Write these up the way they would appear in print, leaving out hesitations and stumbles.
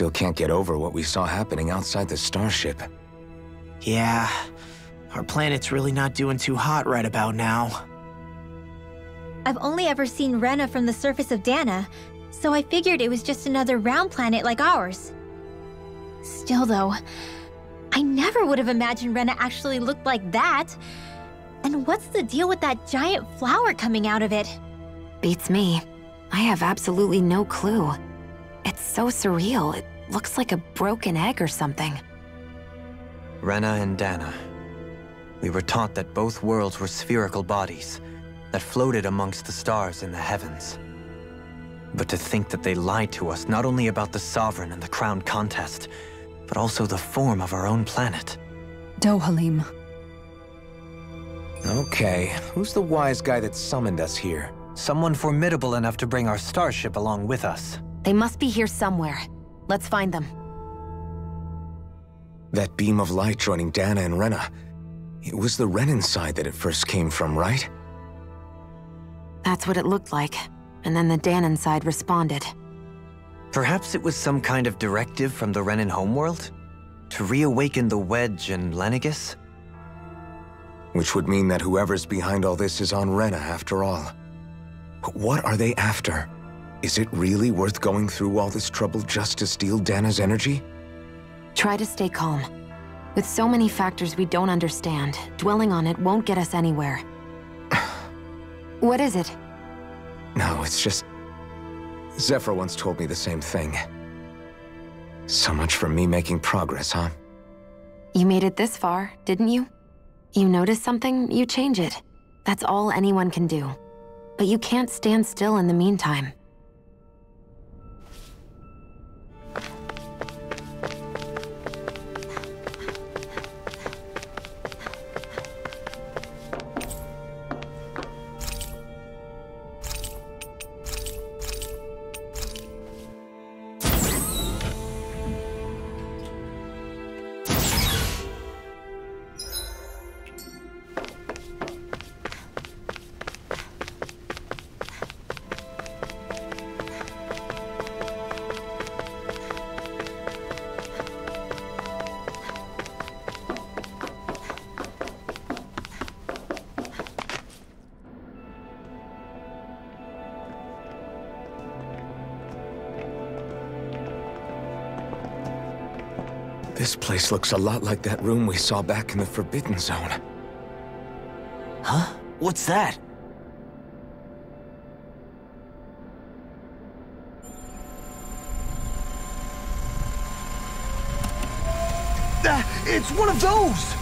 still can't get over what we saw happening outside the starship. Yeah, our planet's really not doing too hot right about now. I've only ever seen Rena from the surface of Dana, so I figured it was just another round planet like ours. Still though, I never would have imagined Rena actually looked like that. And what's the deal with that giant flower coming out of it? Beats me. I have absolutely no clue. It's so surreal. It looks like a broken egg or something. Rena and Dana. We were taught that both worlds were spherical bodies that floated amongst the stars in the heavens. But to think that they lied to us not only about the Sovereign and the Crown contest, but also the form of our own planet. Dohalim. Okay, who's the wise guy that summoned us here? Someone formidable enough to bring our starship along with us. They must be here somewhere. Let's find them. That beam of light joining Dana and Rena. It was the Renan side that it first came from, right? That's what it looked like. And then the Danan side responded. Perhaps it was some kind of directive from the Renan homeworld? To reawaken the Wedge and Lenegis? Which would mean that whoever's behind all this is on Rena after all. But what are they after? Is it really worth going through all this trouble just to steal Dana's energy? Try to stay calm. With so many factors we don't understand, dwelling on it won't get us anywhere. What is it? No, it's just... Zephyr once told me the same thing. So much for me making progress, huh? You made it this far, didn't you? You notice something, you change it. That's all anyone can do. But you can't stand still in the meantime. This place looks a lot like that room we saw back in the Forbidden Zone. Huh? What's that? It's one of those!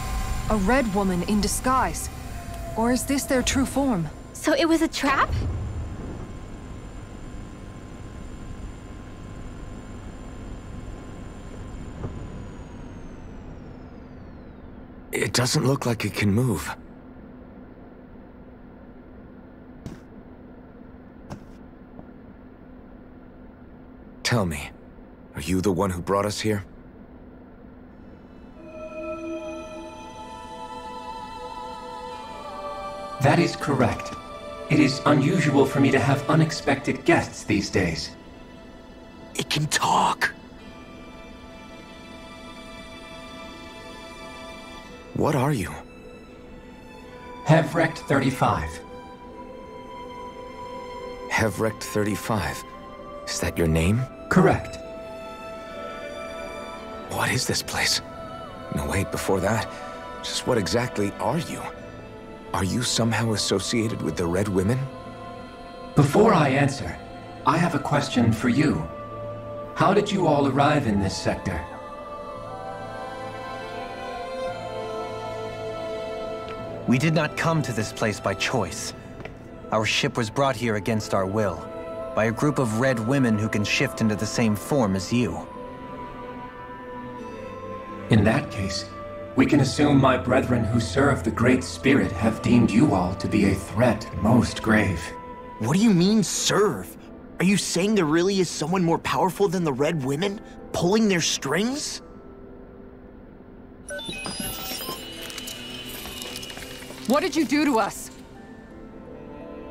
A red woman in disguise. Or is this their true form? So it was a trap? It doesn't look like it can move. Tell me, are you the one who brought us here? That is correct. It is unusual for me to have unexpected guests these days. It can talk! What are you? Hevrect 35. Hevrect 35. Is that your name? Correct. What is this place? No, wait, before that, just what exactly are you? Are you somehow associated with the Red Women? Before I answer, I have a question for you. How did you all arrive in this sector? We did not come to this place by choice. Our ship was brought here against our will, by a group of red women who can shift into the same form as you. In that case, we can assume my brethren who serve the Great Spirit have deemed you all to be a threat most grave. What do you mean, serve? Are you saying there really is someone more powerful than the Red Women, pulling their strings? What did you do to us?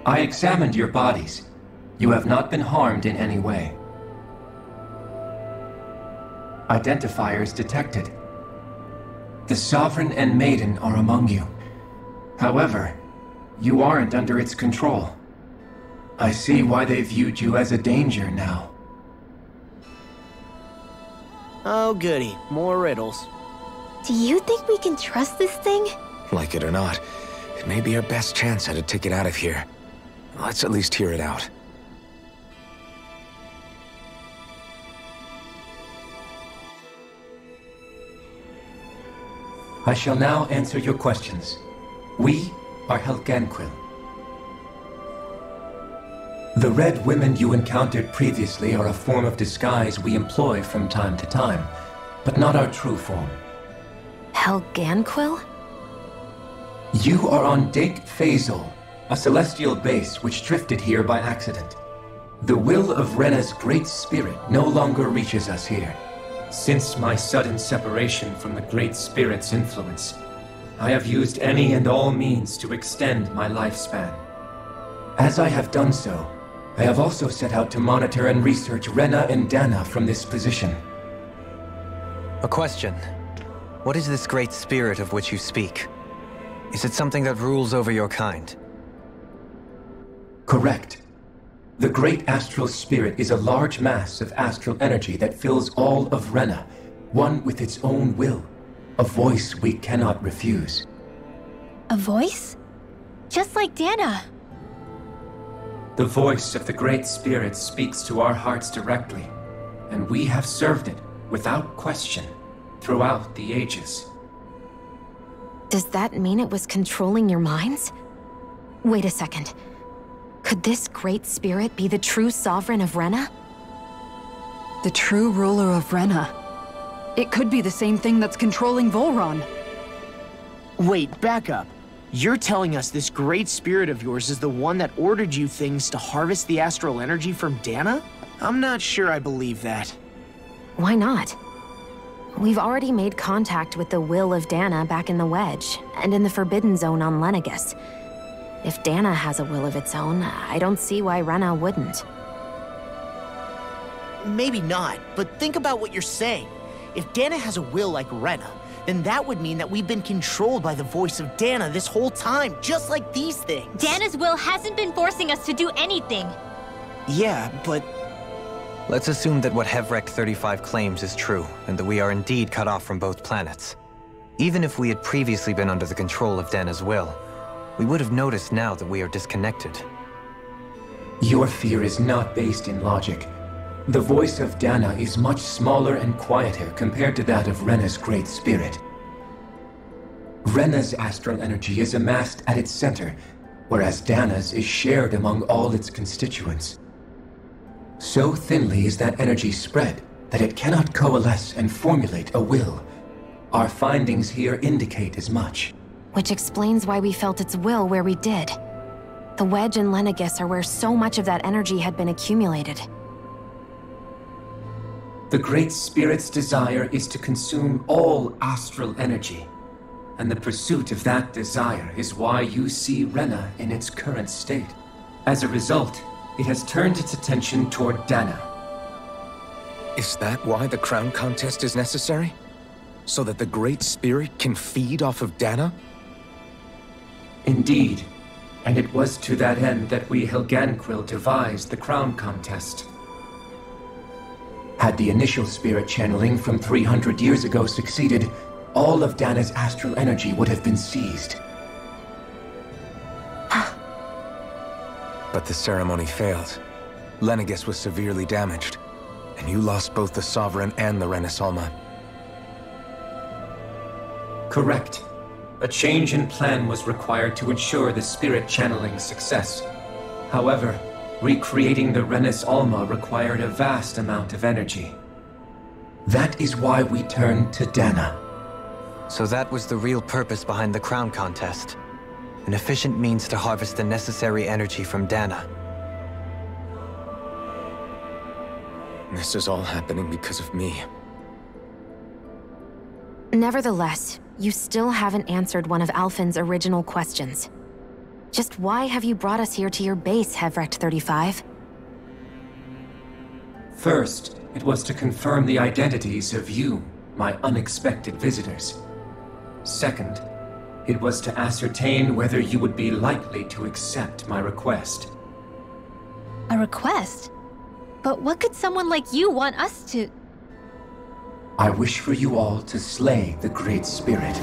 I examined your bodies. You have not been harmed in any way. Identifiers detected. The Sovereign and Maiden are among you. However, you aren't under its control. I see why they viewed you as a danger now. Oh goody, more riddles. Do you think we can trust this thing? Like it or not, it may be our best chance at a ticket out of here. Let's at least hear it out. I shall now answer your questions. We are Helganquil. The red women you encountered previously are a form of disguise we employ from time to time, but not our true form. Helganquil? You are on Dake Phasol, a celestial base which drifted here by accident. The will of Rena's great spirit no longer reaches us here. Since my sudden separation from the Great Spirit's influence, I have used any and all means to extend my lifespan. As I have done so, I have also set out to monitor and research Rena and Dana from this position. A question. What is this Great Spirit of which you speak? Is it something that rules over your kind? Correct. The Great Astral Spirit is a large mass of astral energy that fills all of Rena, one with its own will, a voice we cannot refuse. A voice? Just like Dana. The voice of the Great Spirit speaks to our hearts directly, and we have served it, without question, throughout the ages. Does that mean it was controlling your minds? Wait a second. Could this Great Spirit be the true Sovereign of Rena? The true ruler of Rena. It could be the same thing that's controlling Volron. Wait, back up. You're telling us this great spirit of yours is the one that ordered you things to harvest the astral energy from Dana? I'm not sure I believe that. Why not? We've already made contact with the will of Dana back in the Wedge, and in the Forbidden Zone on Lenegus. If Dana has a will of its own, I don't see why Rena wouldn't. Maybe not, but think about what you're saying. If Dana has a will like Rena, then that would mean that we've been controlled by the voice of Dana this whole time, just like these things. Dana's will hasn't been forcing us to do anything. Yeah, but... Let's assume that what Hevrek 35 claims is true, and that we are indeed cut off from both planets. Even if we had previously been under the control of Dana's will, we would have noticed now that we are disconnected. Your fear is not based in logic. The voice of Dana is much smaller and quieter compared to that of Rena's Great Spirit. Rena's astral energy is amassed at its center, whereas Dana's is shared among all its constituents. So thinly is that energy spread that it cannot coalesce and formulate a will. Our findings here indicate as much. Which explains why we felt its will where we did. The Wedge and Lenegus are where so much of that energy had been accumulated. The Great Spirit's desire is to consume all astral energy, and the pursuit of that desire is why you see Rena in its current state. As a result, it has turned its attention toward Dana. Is that why the crown contest is necessary? So that the Great Spirit can feed off of Dana? Indeed, and it was to that end that we Helganquil devised the crown contest. Had the initial spirit channeling from 300 years ago succeeded, all of Dana's astral energy would have been seized. But the ceremony failed. Lenegus was severely damaged, and you lost both the Sovereign and the Renasalma. Correct. A change in plan was required to ensure the spirit channeling's success. However, recreating the Renis Alma required a vast amount of energy. That is why we turned to Dana. So that was the real purpose behind the crown contest. An efficient means to harvest the necessary energy from Dana. This is all happening because of me. Nevertheless, you still haven't answered one of Alphen's original questions. Just why have you brought us here to your base, Hevrek 35? First, it was to confirm the identities of you, my unexpected visitors. Second, it was to ascertain whether you would be likely to accept my request. A request? But what could someone like you want us to... I wish for you all to slay the Great Spirit.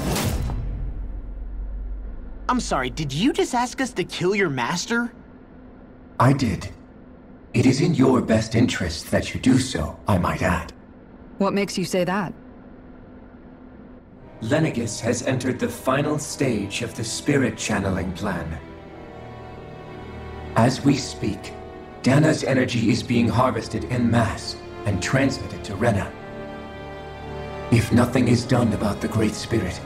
I'm sorry, did you just ask us to kill your master? I did. It is in your best interest that you do so, I might add. What makes you say that? Lenegis has entered the final stage of the spirit channeling plan. As we speak, Dana's energy is being harvested en masse and transmitted to Rena. If nothing is done about the Great Spirit,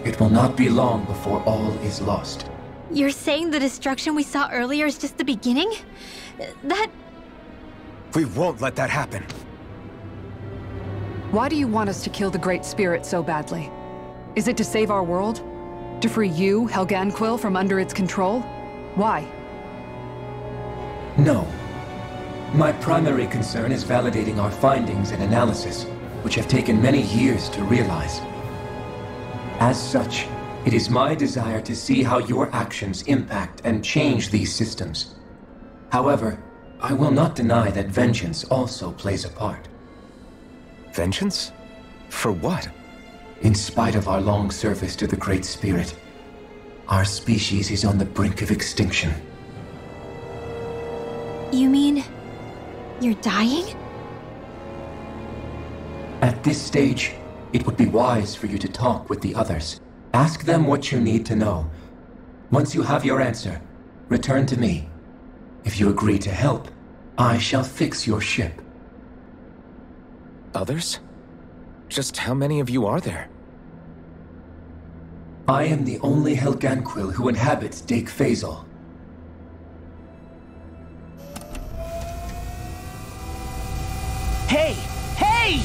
it will not be long before all is lost. You're saying the destruction we saw earlier is just the beginning? That... We won't let that happen. Why do you want us to kill the Great Spirit so badly? Is it to save our world? To free you, Helganquil, from under its control? Why? No. My primary concern is validating our findings and analysis, which have taken many years to realize. As such, it is my desire to see how your actions impact and change these systems. However, I will not deny that vengeance also plays a part. Vengeance? For what? In spite of our long service to the Great Spirit, our species is on the brink of extinction. You mean... you're dying? At this stage, it would be wise for you to talk with the others. Ask them what you need to know. Once you have your answer, return to me. If you agree to help, I shall fix your ship. Others? Just how many of you are there? I am the only Helganquil who inhabits Dake Faisal. Hey! Hey!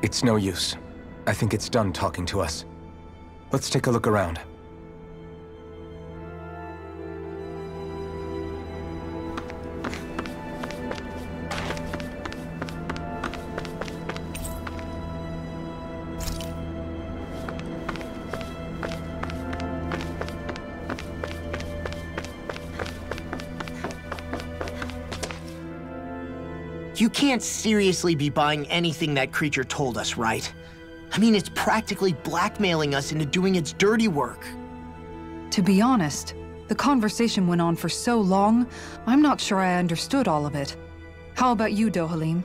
It's no use. I think it's done talking to us. Let's take a look around. You can't seriously be buying anything that creature told us, right? I mean, it's practically blackmailing us into doing its dirty work. To be honest, the conversation went on for so long, I'm not sure I understood all of it. How about you, Dohalim?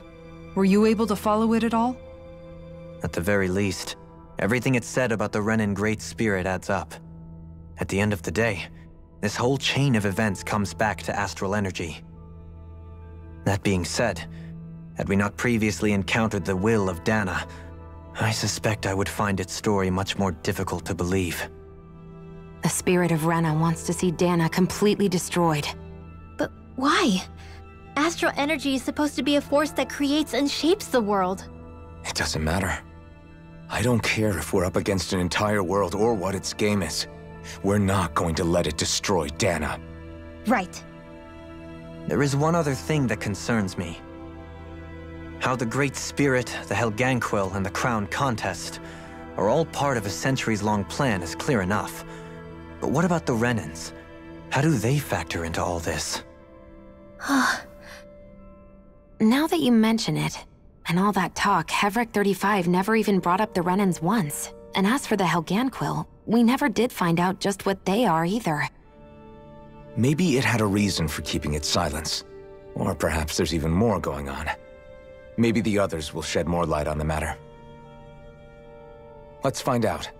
Were you able to follow it at all? At the very least, everything it said about the Renan Great Spirit adds up. At the end of the day, this whole chain of events comes back to astral energy. That being said, had we not previously encountered the will of Dana, I suspect I would find its story much more difficult to believe. The spirit of Rena wants to see Dana completely destroyed. But why? Astral energy is supposed to be a force that creates and shapes the world. It doesn't matter. I don't care if we're up against an entire world or what its game is. We're not going to let it destroy Dana. Right. There is one other thing that concerns me. How the Great Spirit, the Helganquil, and the Crown Contest are all part of a centuries-long plan is clear enough. But what about the Renans? How do they factor into all this? Now that you mention it, and all that talk, Hevric 35 never even brought up the Renans once. And as for the Helganquil, we never did find out just what they are either. Maybe it had a reason for keeping its silence. Or perhaps there's even more going on. Maybe the others will shed more light on the matter. Let's find out.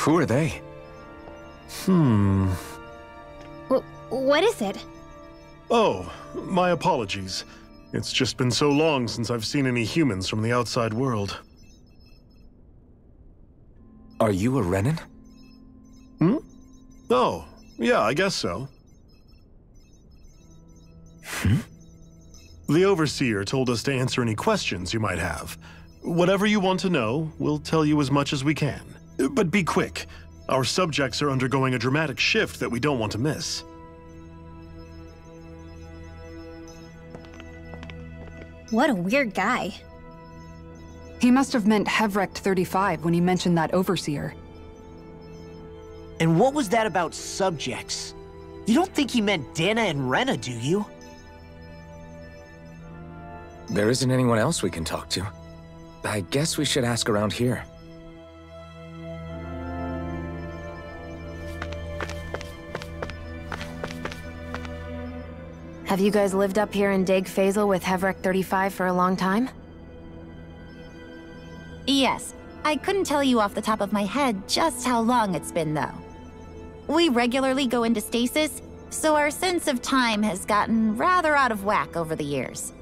Who are they? What is it? Oh, my apologies. It's just been so long since I've seen any humans from the outside world. Are you a Renan? Oh, yeah, I guess so. The Overseer told us to answer any questions you might have. Whatever you want to know, we'll tell you as much as we can. But be quick. Our subjects are undergoing a dramatic shift that we don't want to miss. What a weird guy. He must have meant Hevrect 35 when he mentioned that Overseer. And what was that about subjects? You don't think he meant Dana and Rena, do you? There isn't anyone else we can talk to. I guess we should ask around here. Have you guys lived up here in Dig Faisal with Hevrect 35 for a long time? Yes. I couldn't tell you off the top of my head just how long it's been, though. We regularly go into stasis, so our sense of time has gotten rather out of whack over the years.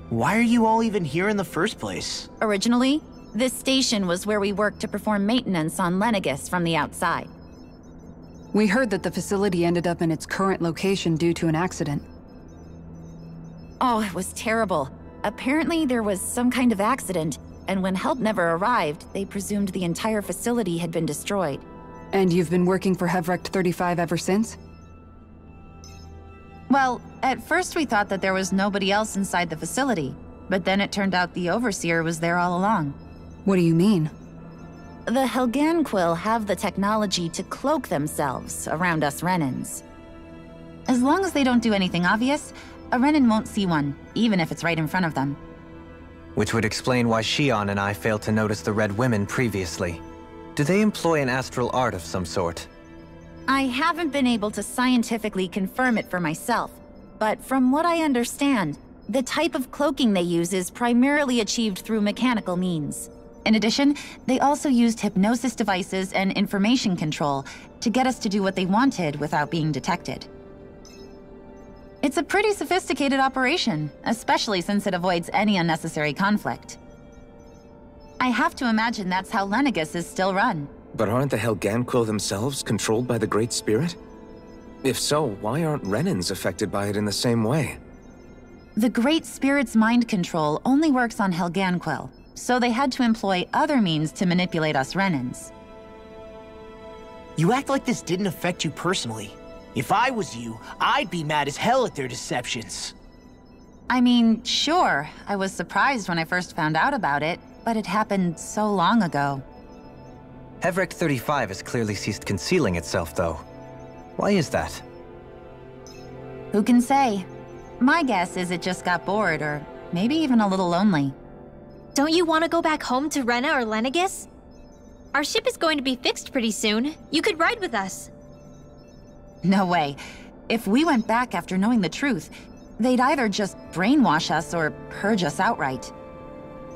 Why are you all even here in the first place? Originally, this station was where we worked to perform maintenance on Lenegis from the outside. We heard that the facility ended up in its current location due to an accident. Oh, it was terrible. Apparently there was some kind of accident, and when help never arrived, they presumed the entire facility had been destroyed. And you've been working for Hevrect 35 ever since? Well, at first we thought that there was nobody else inside the facility, but then it turned out the Overseer was there all along. What do you mean? The Helganquil have the technology to cloak themselves around us Renans. As long as they don't do anything obvious, a Renan won't see one, even if it's right in front of them. Which would explain why Shion and I failed to notice the Red Women previously. Do they employ an astral art of some sort? I haven't been able to scientifically confirm it for myself, but from what I understand, the type of cloaking they use is primarily achieved through mechanical means. In addition, they also used hypnosis devices and information control to get us to do what they wanted without being detected. It's a pretty sophisticated operation, especially since it avoids any unnecessary conflict. I have to imagine that's how Lenegis is still run. But aren't the Helganquil themselves controlled by the Great Spirit? If so, why aren't Renans affected by it in the same way? The Great Spirit's mind control only works on Helganquil, so they had to employ other means to manipulate us Renans. You act like this didn't affect you personally. If I was you, I'd be mad as hell at their deceptions. I mean, sure, I was surprised when I first found out about it, but it happened so long ago. Hevrect 35 has clearly ceased concealing itself, though. Why is that? Who can say? My guess is it just got bored, or maybe even a little lonely. Don't you want to go back home to Rena or Lenegis? Our ship is going to be fixed pretty soon. You could ride with us. No way. If we went back after knowing the truth, they'd either just brainwash us or purge us outright.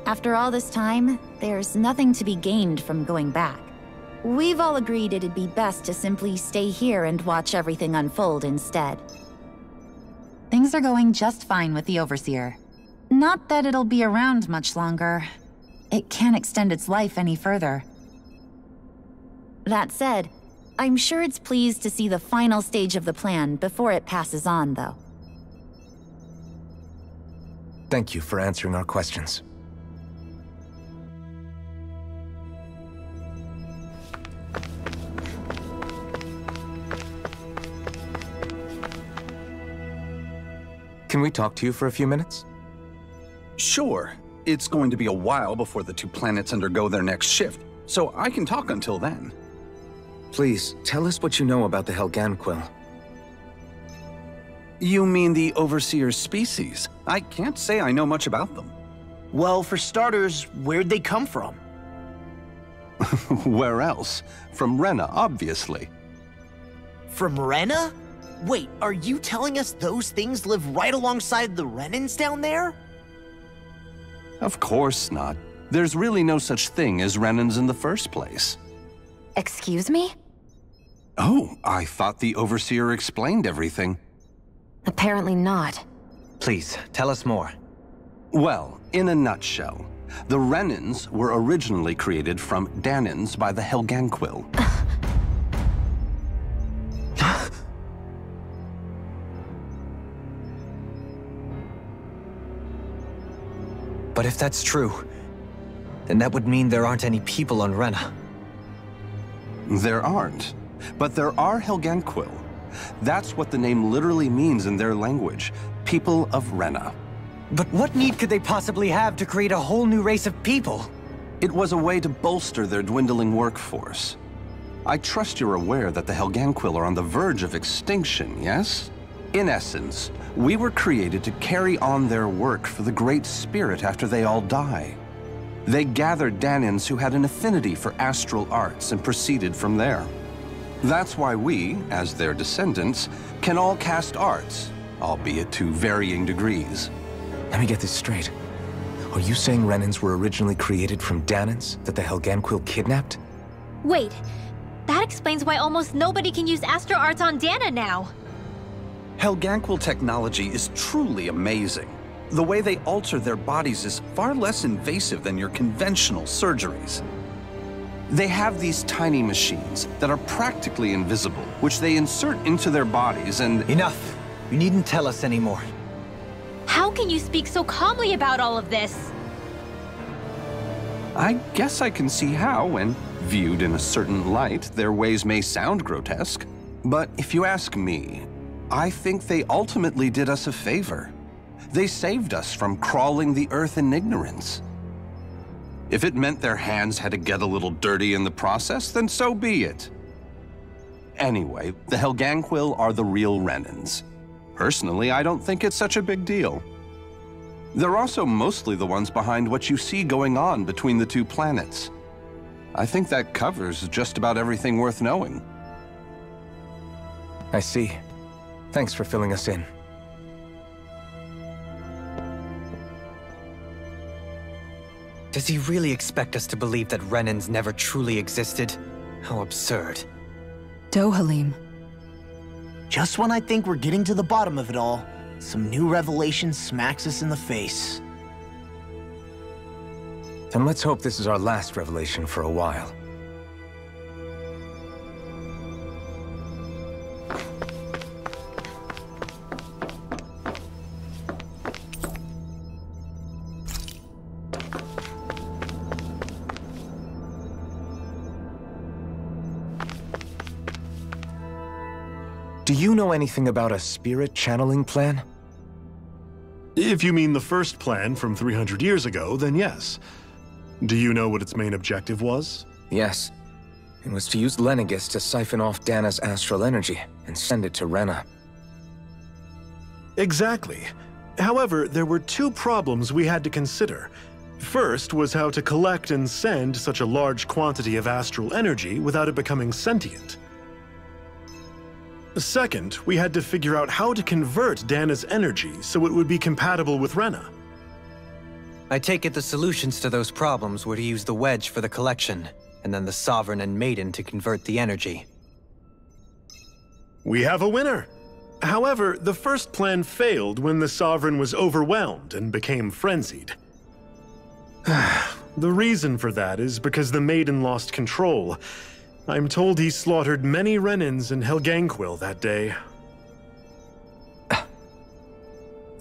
After all this time, there's nothing to be gained from going back. We've all agreed it'd be best to simply stay here and watch everything unfold instead. Things are going just fine with the Overseer. Not that it'll be around much longer. It can't extend its life any further. That said, I'm sure it's pleased to see the final stage of the plan before it passes on, though. Thank you for answering our questions. Can we talk to you for a few minutes? Sure. It's going to be a while before the two planets undergo their next shift, so I can talk until then. Please, tell us what you know about the Helganquil. You mean the Overseer's species? I can't say I know much about them. Well, for starters, where'd they come from? Where else? From Rena, obviously. From Rena? Wait, are you telling us those things live right alongside the Renans down there? Of course not. There's really no such thing as Renans in the first place. Excuse me? Oh, I thought the Overseer explained everything. Apparently not. Please, tell us more. Well, in a nutshell, the Renans were originally created from Danans by the Helganquil. But if that's true, then that would mean there aren't any people on Rena. There aren't, but there are Helganquil. That's what the name literally means in their language, people of Rena. But what need could they possibly have to create a whole new race of people? It was a way to bolster their dwindling workforce. I trust you're aware that the Helganquil are on the verge of extinction, yes? In essence, we were created to carry on their work for the Great Spirit after they all die. They gathered Danans who had an affinity for astral arts and proceeded from there. That's why we, as their descendants, can all cast arts, albeit to varying degrees. Let me get this straight. Are you saying Renans were originally created from Danans that the Helganquil kidnapped? Wait, that explains why almost nobody can use astral arts on Dana now. Helganquil technology is truly amazing. The way they alter their bodies is far less invasive than your conventional surgeries. They have these tiny machines that are practically invisible, which they insert into their bodies and— Enough! You needn't tell us anymore. How can you speak so calmly about all of this? I guess I can see how, when viewed in a certain light, their ways may sound grotesque. But if you ask me, I think they ultimately did us a favor. They saved us from crawling the earth in ignorance. If it meant their hands had to get a little dirty in the process, then so be it. Anyway, the Helganquil are the real Renans. Personally, I don't think it's such a big deal. They're also mostly the ones behind what you see going on between the two planets. I think that covers just about everything worth knowing. I see. Thanks for filling us in. Does he really expect us to believe that Renans never truly existed? How absurd. Dohalim. Just when I think we're getting to the bottom of it all, some new revelation smacks us in the face. Then let's hope this is our last revelation for a while. Do you know anything about a spirit channeling plan? If you mean the first plan from 300 years ago, then yes. Do you know what its main objective was? Yes. It was to use Lenegis to siphon off Dana's astral energy and send it to Rena. Exactly. However, there were two problems we had to consider. First was how to collect and send such a large quantity of astral energy without it becoming sentient. Second, we had to figure out how to convert Dana's energy so it would be compatible with Rena. I take it the solutions to those problems were to use the wedge for the collection, and then the Sovereign and Maiden to convert the energy. We have a winner! However, the first plan failed when the Sovereign was overwhelmed and became frenzied. The reason for that is because the Maiden lost control. I'm told he slaughtered many Renans and Helganquil that day.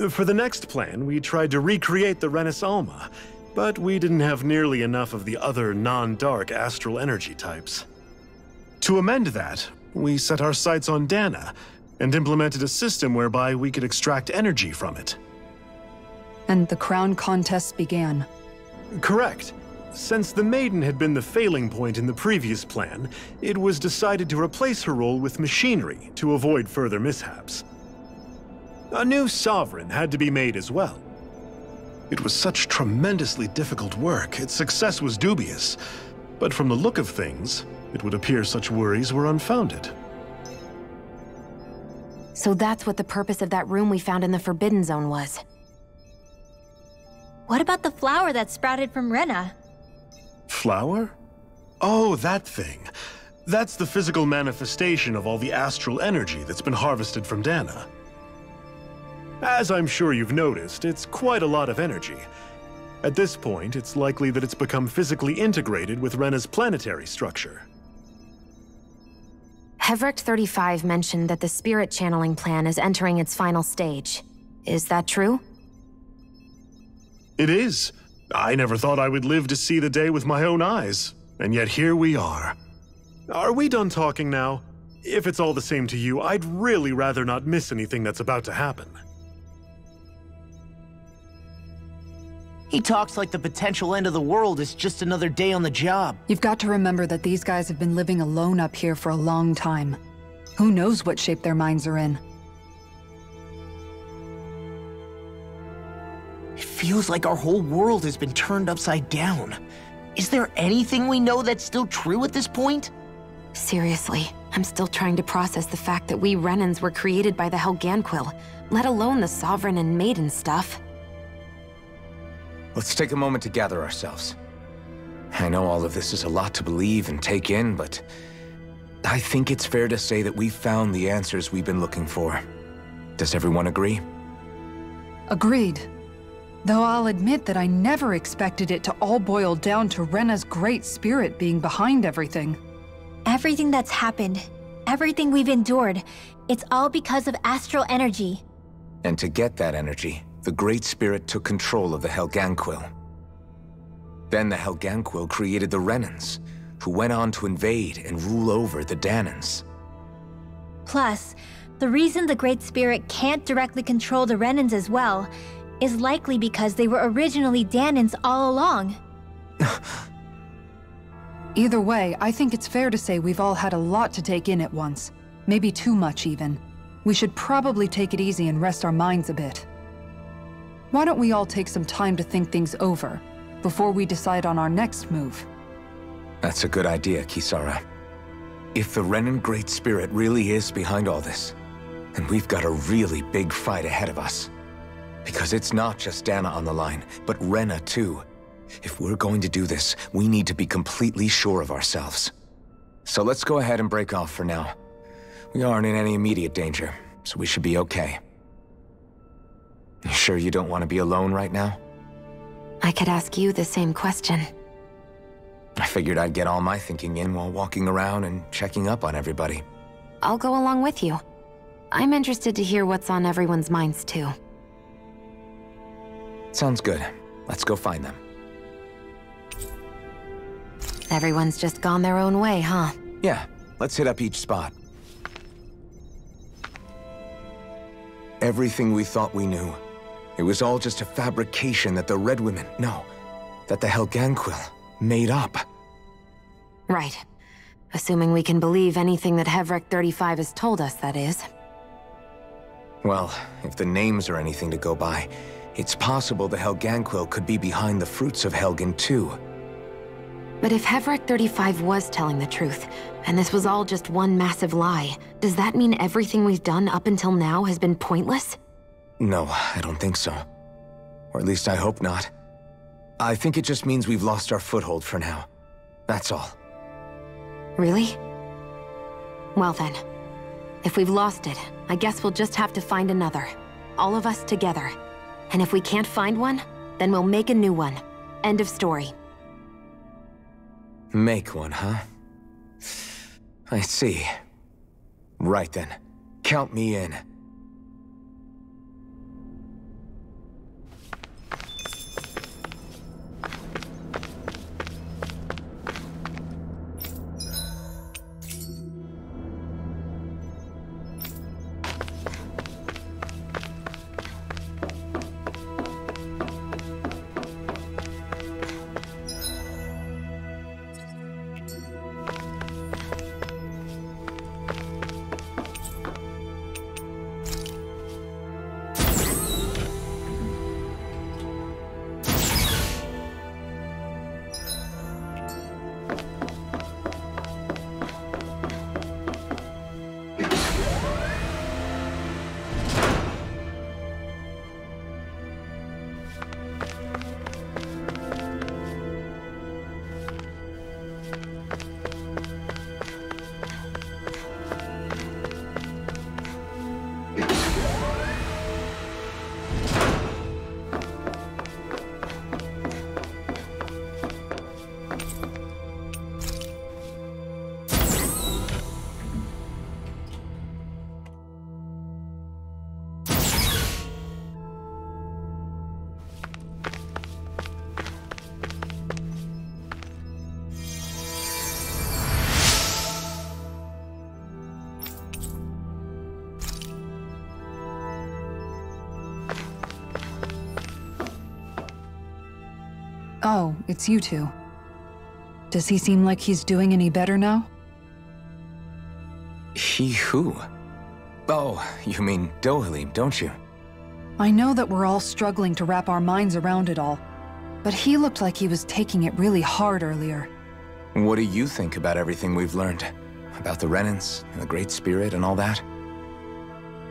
For the next plan, we tried to recreate the Renis Alma, but we didn't have nearly enough of the other non-dark astral energy types. To amend that, we set our sights on Dana and implemented a system whereby we could extract energy from it. And the crown contests began. Correct. Since the Maiden had been the failing point in the previous plan, it was decided to replace her role with machinery to avoid further mishaps. A new Sovereign had to be made as well. It was such tremendously difficult work, its success was dubious. But from the look of things, it would appear such worries were unfounded. So that's what the purpose of that room we found in the Forbidden Zone was. What about the flower that sprouted from Rena? Flower? Oh, that thing. That's the physical manifestation of all the astral energy that's been harvested from Dana. As I'm sure you've noticed, it's quite a lot of energy. At this point, it's likely that it's become physically integrated with Rena's planetary structure. Hevric 35 mentioned that the spirit channeling plan is entering its final stage. Is that true? It is. I never thought I would live to see the day with my own eyes, and yet here we are. Are we done talking now? If it's all the same to you, I'd really rather not miss anything that's about to happen. He talks like the potential end of the world is just another day on the job. You've got to remember that these guys have been living alone up here for a long time. Who knows what shape their minds are in? It feels like our whole world has been turned upside down. Is there anything we know that's still true at this point? Seriously, I'm still trying to process the fact that we Renans were created by the Helganquil, let alone the Sovereign and Maiden stuff. Let's take a moment to gather ourselves. I know all of this is a lot to believe and take in, but I think it's fair to say that we've found the answers we've been looking for. Does everyone agree? Agreed. Though I'll admit that I never expected it to all boil down to Rena's great spirit being behind everything. Everything that's happened, everything we've endured, it's all because of astral energy. And to get that energy, the Great Spirit took control of the Helganquil. Then the Helganquil created the Renans, who went on to invade and rule over the Danans. Plus, the reason the Great Spirit can't directly control the Renans as well is likely because they were originally Danans all along. Either way, I think it's fair to say we've all had a lot to take in at once. Maybe too much, even. We should probably take it easy and rest our minds a bit. Why don't we all take some time to think things over, before we decide on our next move? That's a good idea, Kisara. If the Renan Great Spirit really is behind all this, then we've got a really big fight ahead of us. Because it's not just Dana on the line, but Rena too. If we're going to do this, we need to be completely sure of ourselves. So let's go ahead and break off for now. We aren't in any immediate danger, so we should be okay. You sure you don't want to be alone right now? I could ask you the same question. I figured I'd get all my thinking in while walking around and checking up on everybody. I'll go along with you. I'm interested to hear what's on everyone's minds too. Sounds good. Let's go find them. Everyone's just gone their own way, huh? Yeah, let's hit up each spot. Everything we thought we knew, it was all just a fabrication that the Red Women, no, that the Helganquil made up. Right. Assuming we can believe anything that Hevric 35 has told us, that is. Well, if the names are anything to go by, it's possible the Helganquil could be behind the fruits of Helgen too. But if Hevric 35 was telling the truth, and this was all just one massive lie, does that mean everything we've done up until now has been pointless? No, I don't think so. Or at least I hope not. I think it just means we've lost our foothold for now. That's all. Really? Well then, if we've lost it, I guess we'll just have to find another. All of us together. And if we can't find one, then we'll make a new one. End of story. Make one, huh? I see. Right then. Count me in. Oh, it's you two. Does he seem like he's doing any better now? He who? Oh, you mean Dohalim, don't you? I know that we're all struggling to wrap our minds around it all, but he looked like he was taking it really hard earlier. What do you think about everything we've learned? About the Renans, and the Great Spirit, and all that?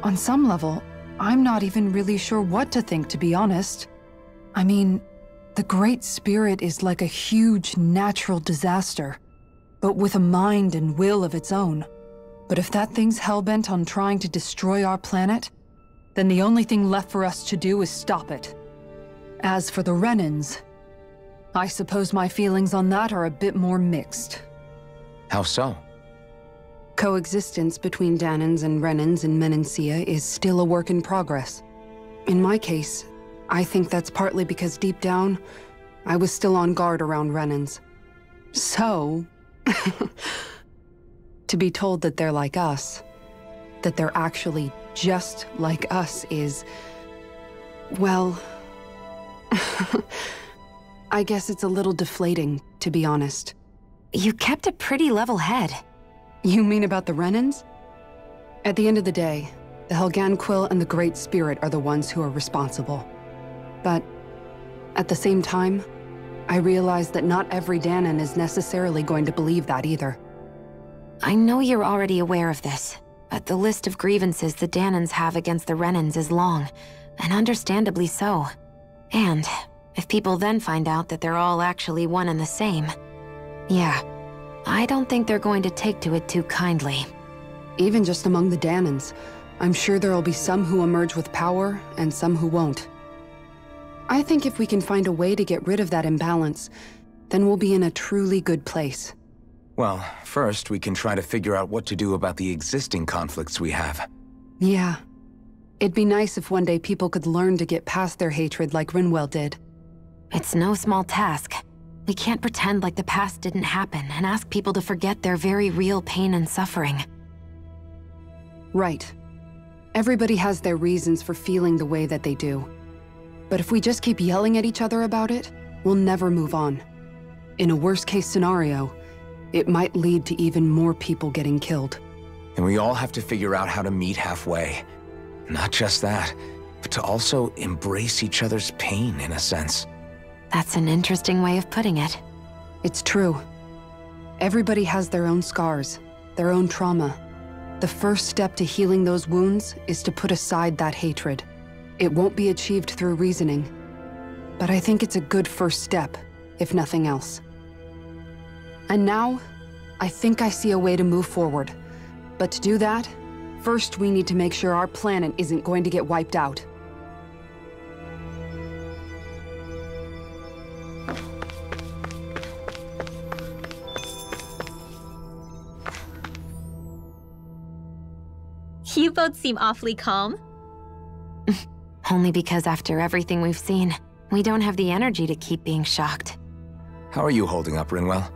On some level, I'm not even really sure what to think, to be honest. I mean, the Great Spirit is like a huge natural disaster, but with a mind and will of its own. But if that thing's hellbent on trying to destroy our planet, then the only thing left for us to do is stop it. As for the Renans, I suppose my feelings on that are a bit more mixed. How so? Coexistence between Danans and Renans in Menancia is still a work in progress. In my case, I think that's partly because deep down, I was still on guard around Renans. So, to be told that they're like us, that they're actually just like us is, well, I guess it's a little deflating, to be honest. You kept a pretty level head. You mean about the Renans? At the end of the day, the Helgan Quill and the Great Spirit are the ones who are responsible. But at the same time, I realize that not every Danan is necessarily going to believe that either. I know you're already aware of this, but the list of grievances the Danans have against the Renans is long, and understandably so. And if people then find out that they're all actually one and the same, yeah, I don't think they're going to take to it too kindly. Even just among the Danans, I'm sure there'll be some who emerge with power and some who won't. I think if we can find a way to get rid of that imbalance, then we'll be in a truly good place. Well, first we can try to figure out what to do about the existing conflicts we have. Yeah. It'd be nice if one day people could learn to get past their hatred like Rinwell did. It's no small task. We can't pretend like the past didn't happen and ask people to forget their very real pain and suffering. Right. Everybody has their reasons for feeling the way that they do. But if we just keep yelling at each other about it, we'll never move on. In a worst-case scenario, it might lead to even more people getting killed. And we all have to figure out how to meet halfway. Not just that, but to also embrace each other's pain, in a sense. That's an interesting way of putting it. It's true. Everybody has their own scars, their own trauma. The first step to healing those wounds is to put aside that hatred. It won't be achieved through reasoning, but I think it's a good first step, if nothing else. And now, I think I see a way to move forward. But to do that, first we need to make sure our planet isn't going to get wiped out. You both seem awfully calm. Only because after everything we've seen, we don't have the energy to keep being shocked. How are you holding up, Rinwell?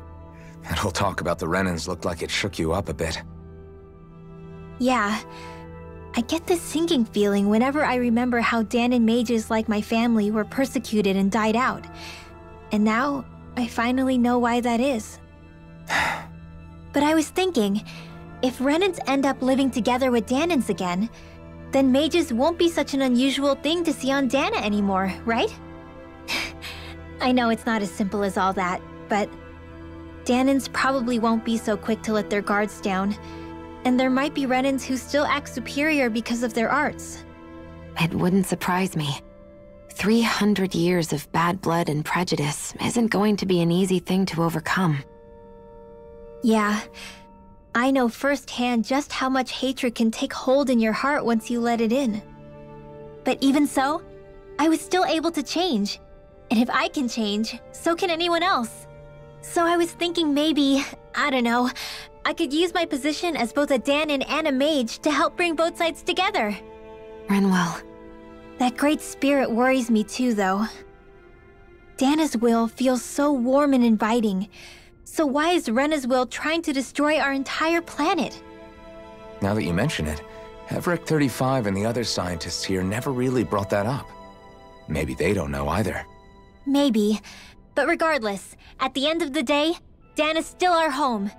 That whole talk about the Renans looked like it shook you up a bit. Yeah. I get this sinking feeling whenever I remember how Danan mages like my family were persecuted and died out. And now, I finally know why that is. But I was thinking, if Renans end up living together with Danans again, then mages won't be such an unusual thing to see on Dana anymore, right? I know it's not as simple as all that, but Danans probably won't be so quick to let their guards down, and there might be Renans who still act superior because of their arts. It wouldn't surprise me. 300 years of bad blood and prejudice isn't going to be an easy thing to overcome. Yeah. I know firsthand just how much hatred can take hold in your heart once you let it in. But even so, I was still able to change. And if I can change, so can anyone else. So I was thinking maybe, I don't know, I could use my position as both a Danan and a mage to help bring both sides together. Rinwell. That great spirit worries me too, though. Dana's will feels so warm and inviting. So why is Rena's will trying to destroy our entire planet? Now that you mention it, Everett 35 and the other scientists here never really brought that up. Maybe they don't know either. Maybe. But regardless, at the end of the day, Dana's still our home.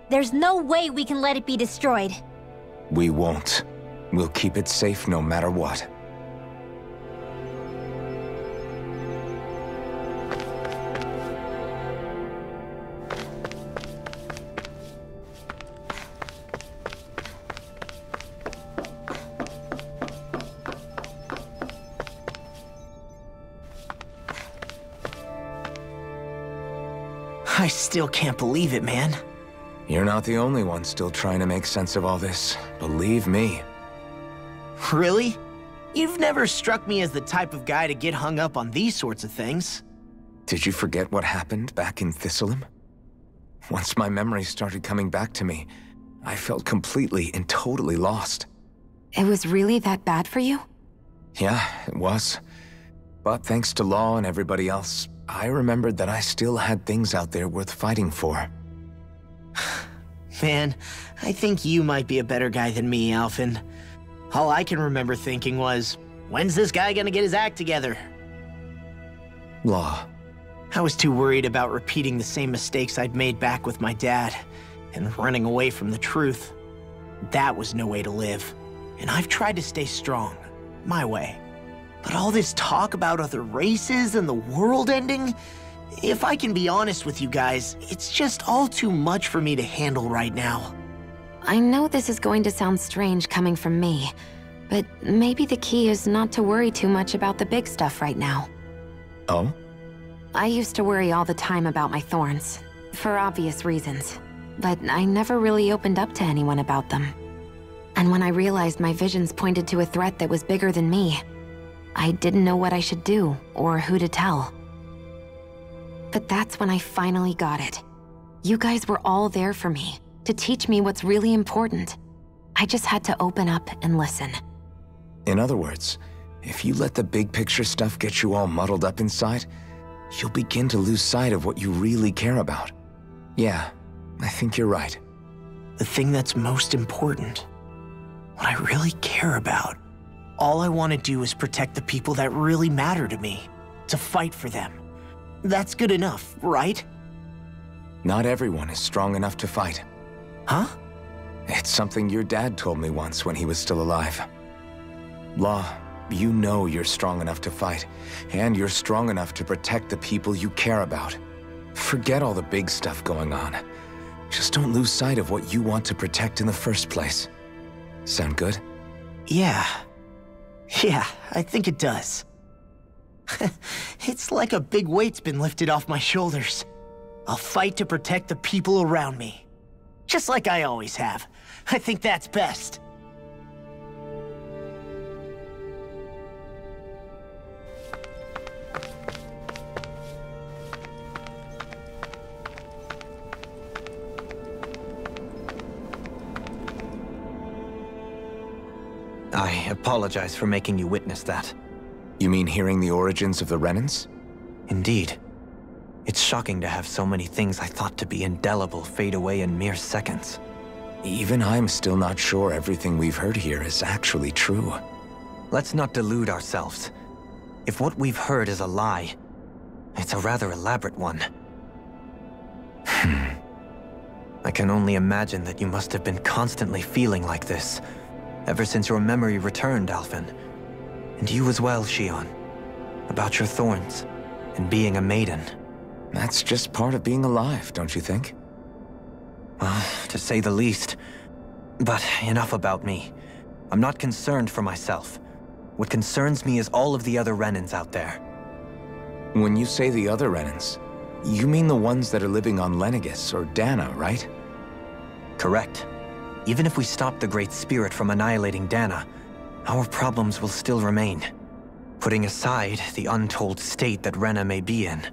There's no way we can let it be destroyed. We won't. We'll keep it safe no matter what. I still can't believe it, man. You're not the only one still trying to make sense of all this. Believe me. Really? You've never struck me as the type of guy to get hung up on these sorts of things. Did you forget what happened back in Thistleum? Once my memories started coming back to me, I felt completely and totally lost. It was really that bad for you? Yeah, it was. But thanks to Law and everybody else, I remembered that I still had things out there worth fighting for. Man, I think you might be a better guy than me, Alphen. All I can remember thinking was, when's this guy gonna get his act together? Law. I was too worried about repeating the same mistakes I'd made back with my dad, and running away from the truth. That was no way to live. And I've tried to stay strong, my way. But all this talk about other races and the world ending, if I can be honest with you guys, it's just all too much for me to handle right now. I know this is going to sound strange coming from me, but maybe the key is not to worry too much about the big stuff right now. Oh? I used to worry all the time about my thorns, for obvious reasons, but I never really opened up to anyone about them. And when I realized my visions pointed to a threat that was bigger than me, I didn't know what I should do or who to tell. But that's when I finally got it. You guys were all there for me, to teach me what's really important. I just had to open up and listen. In other words, if you let the big picture stuff get you all muddled up inside, you'll begin to lose sight of what you really care about. Yeah, I think you're right. The thing that's most important, what I really care about. All I want to do is protect the people that really matter to me, to fight for them. That's good enough, right? Not everyone is strong enough to fight. Huh? It's something your dad told me once when he was still alive. Law, you know you're strong enough to fight, and you're strong enough to protect the people you care about. Forget all the big stuff going on. Just don't lose sight of what you want to protect in the first place. Sound good? Yeah, I think it does. It's like a big weight's been lifted off my shoulders. I'll fight to protect the people around me. Just like I always have. I think that's best. I apologize for making you witness that. You mean hearing the origins of the Renans? Indeed. It's shocking to have so many things I thought to be indelible fade away in mere seconds. Even I'm still not sure everything we've heard here is actually true. Let's not delude ourselves. If what we've heard is a lie, it's a rather elaborate one. I can only imagine that you must have been constantly feeling like this, ever since your memory returned, Alphen. And you as well, Shion. About your thorns, and being a maiden. That's just part of being alive, don't you think? Well, to say the least. But enough about me. I'm not concerned for myself. What concerns me is all of the other Renans out there. When you say the other Renans, you mean the ones that are living on Lenegis or Dana, right? Correct. Even if we stop the Great Spirit from annihilating Dana, our problems will still remain. Putting aside the untold state that Rena may be in,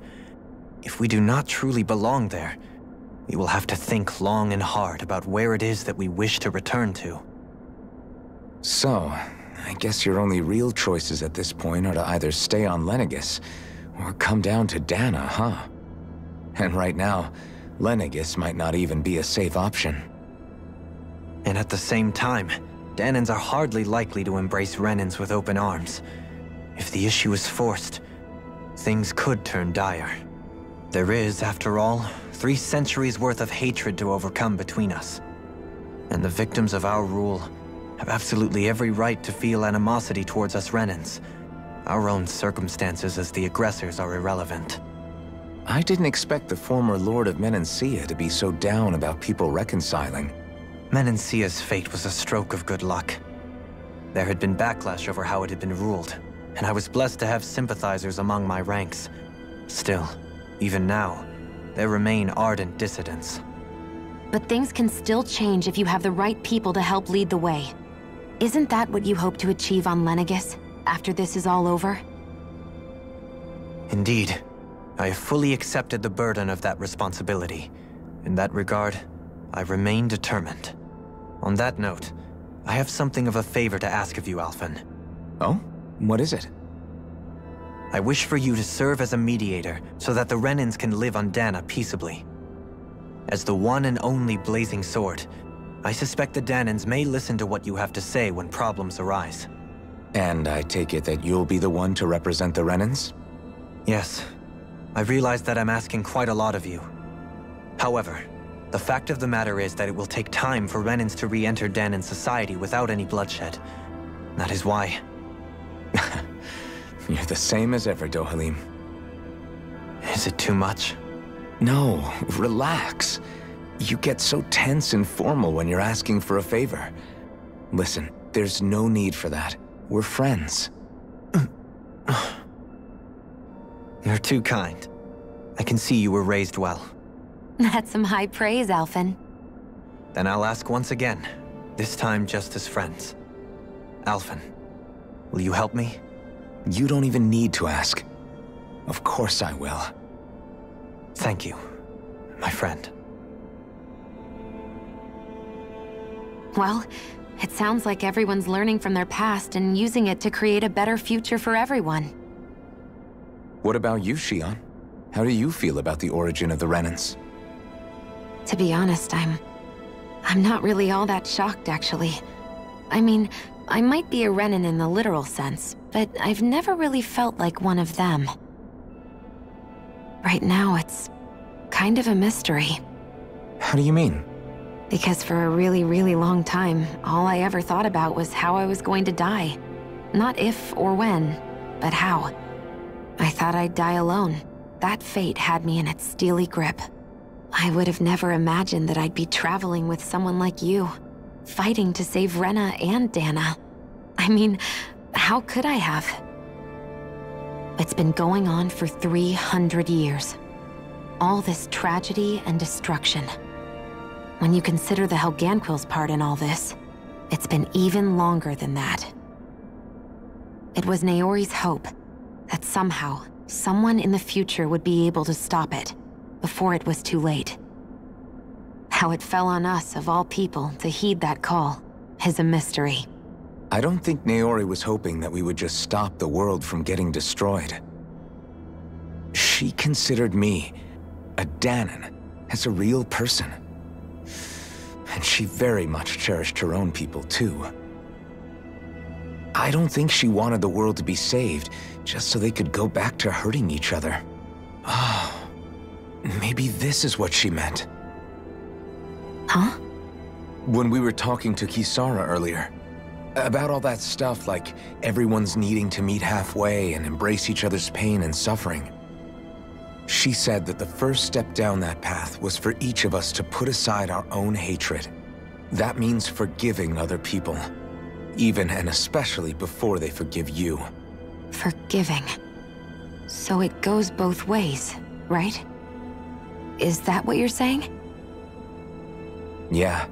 if we do not truly belong there, we will have to think long and hard about where it is that we wish to return to. So, I guess your only real choices at this point are to either stay on Lenegis, or come down to Dana, huh? And right now, Lenegis might not even be a safe option. And at the same time, Danans are hardly likely to embrace Renans with open arms. If the issue is forced, things could turn dire. There is, after all, 3 centuries worth of hatred to overcome between us. And the victims of our rule have absolutely every right to feel animosity towards us Renans. Our own circumstances as the aggressors are irrelevant. I didn't expect the former Lord of Menancia to be so down about people reconciling. Menancia's fate was a stroke of good luck. There had been backlash over how it had been ruled, and I was blessed to have sympathizers among my ranks. Still, even now, there remain ardent dissidents. But things can still change if you have the right people to help lead the way. Isn't that what you hope to achieve on Lenegis, after this is all over? Indeed. I have fully accepted the burden of that responsibility. In that regard, I remain determined. On that note, I have something of a favor to ask of you, Alphen. Oh? What is it? I wish for you to serve as a mediator so that the Renans can live on Dana peaceably. As the one and only Blazing Sword, I suspect the Danans may listen to what you have to say when problems arise. And I take it that you'll be the one to represent the Renans? Yes. I realize that I'm asking quite a lot of you. However, the fact of the matter is that it will take time for Renans to re-enter Danan society without any bloodshed. That is why. You're the same as ever, Dohalim. Is it too much? No, relax. You get so tense and formal when you're asking for a favor. Listen, there's no need for that. We're friends. You're too kind. I can see you were raised well. That's some high praise, Alphen. Then I'll ask once again, this time just as friends. Alphen, will you help me? You don't even need to ask. Of course I will. Thank you, my friend. Well, it sounds like everyone's learning from their past and using it to create a better future for everyone. What about you, Xion? How do you feel about the origin of the Renans? To be honest, I'm not really all that shocked, actually. I mean, I might be a Renan in the literal sense, but I've never really felt like one of them. Right now, it's kind of a mystery. How do you mean? Because for a really, really long time, all I ever thought about was how I was going to die. Not if or when, but how. I thought I'd die alone. That fate had me in its steely grip. I would have never imagined that I'd be traveling with someone like you, fighting to save Rena and Dana. I mean, how could I have? It's been going on for 300 years. All this tragedy and destruction. When you consider the Helganquil's part in all this, it's been even longer than that. It was Naori's hope that somehow, someone in the future would be able to stop it, before it was too late. How it fell on us, of all people, to heed that call, is a mystery. I don't think Naori was hoping that we would just stop the world from getting destroyed. She considered me, a Danan, as a real person. And she very much cherished her own people, too. I don't think she wanted the world to be saved, just so they could go back to hurting each other. Oh, maybe this is what she meant. Huh? When we were talking to Kisara earlier, about all that stuff like everyone's needing to meet halfway and embrace each other's pain and suffering. She said that the first step down that path was for each of us to put aside our own hatred. That means forgiving other people, even and especially before they forgive you. Forgiving. So it goes both ways, right? Is that what you're saying? Yeah.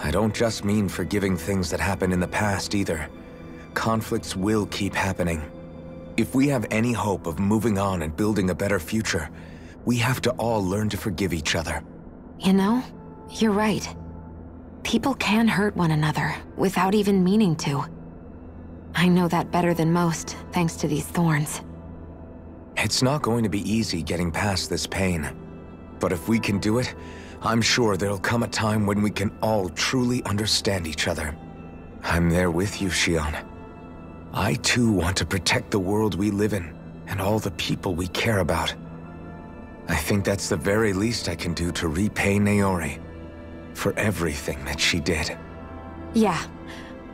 I don't just mean forgiving things that happened in the past either. Conflicts will keep happening. If we have any hope of moving on and building a better future, we have to all learn to forgive each other. You know, you're right. People can hurt one another without even meaning to. I know that better than most, thanks to these thorns. It's not going to be easy getting past this pain. But if we can do it, I'm sure there'll come a time when we can all truly understand each other. I'm there with you, Xion. I too want to protect the world we live in, and all the people we care about. I think that's the very least I can do to repay Naori for everything that she did. Yeah.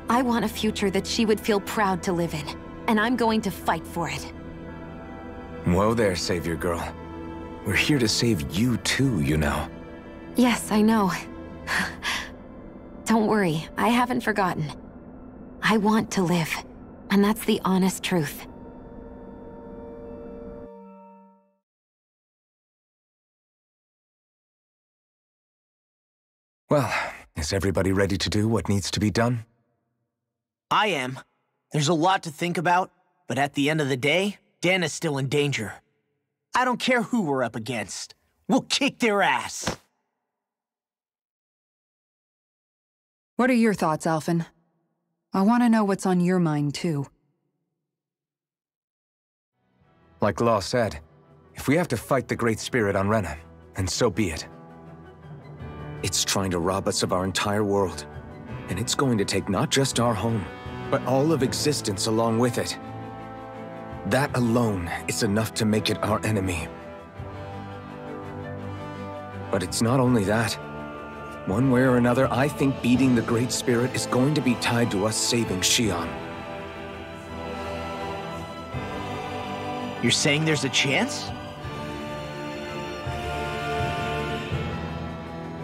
I want a future that she would feel proud to live in, and I'm going to fight for it. Whoa there, Savior Girl. We're here to save you too, you know. Yes, I know. Don't worry, I haven't forgotten. I want to live, and that's the honest truth. Well, is everybody ready to do what needs to be done? I am. There's a lot to think about, but at the end of the day, Dana's still in danger. I don't care who we're up against. We'll kick their ass. What are your thoughts, Alphen? I want to know what's on your mind, too. Like Law said, if we have to fight the Great Spirit on Rena, then so be it. It's trying to rob us of our entire world, and it's going to take not just our home, but all of existence along with it. That alone is enough to make it our enemy. But it's not only that. One way or another, I think beating the Great Spirit is going to be tied to us saving Xion. You're saying there's a chance?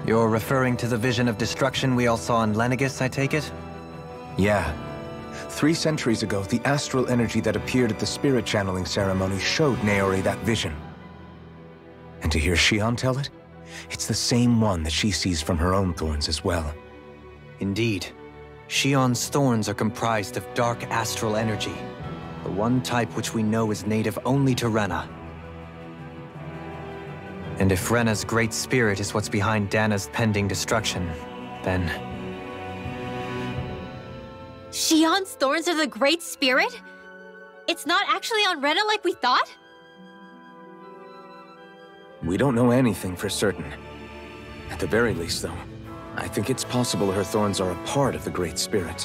You're referring to the vision of destruction we all saw in Lenegis, I take it? Yeah. 3 centuries ago, the astral energy that appeared at the spirit channeling ceremony showed Naori that vision. And to hear Xion tell it, it's the same one that she sees from her own thorns as well. Indeed. Xion's thorns are comprised of dark astral energy, the one type which we know is native only to Rena. And if Rena's great spirit is what's behind Dana's pending destruction, then... Xion's thorns are the Great Spirit? It's not actually on Rena like we thought? We don't know anything for certain. At the very least, though, I think it's possible her thorns are a part of the Great Spirit.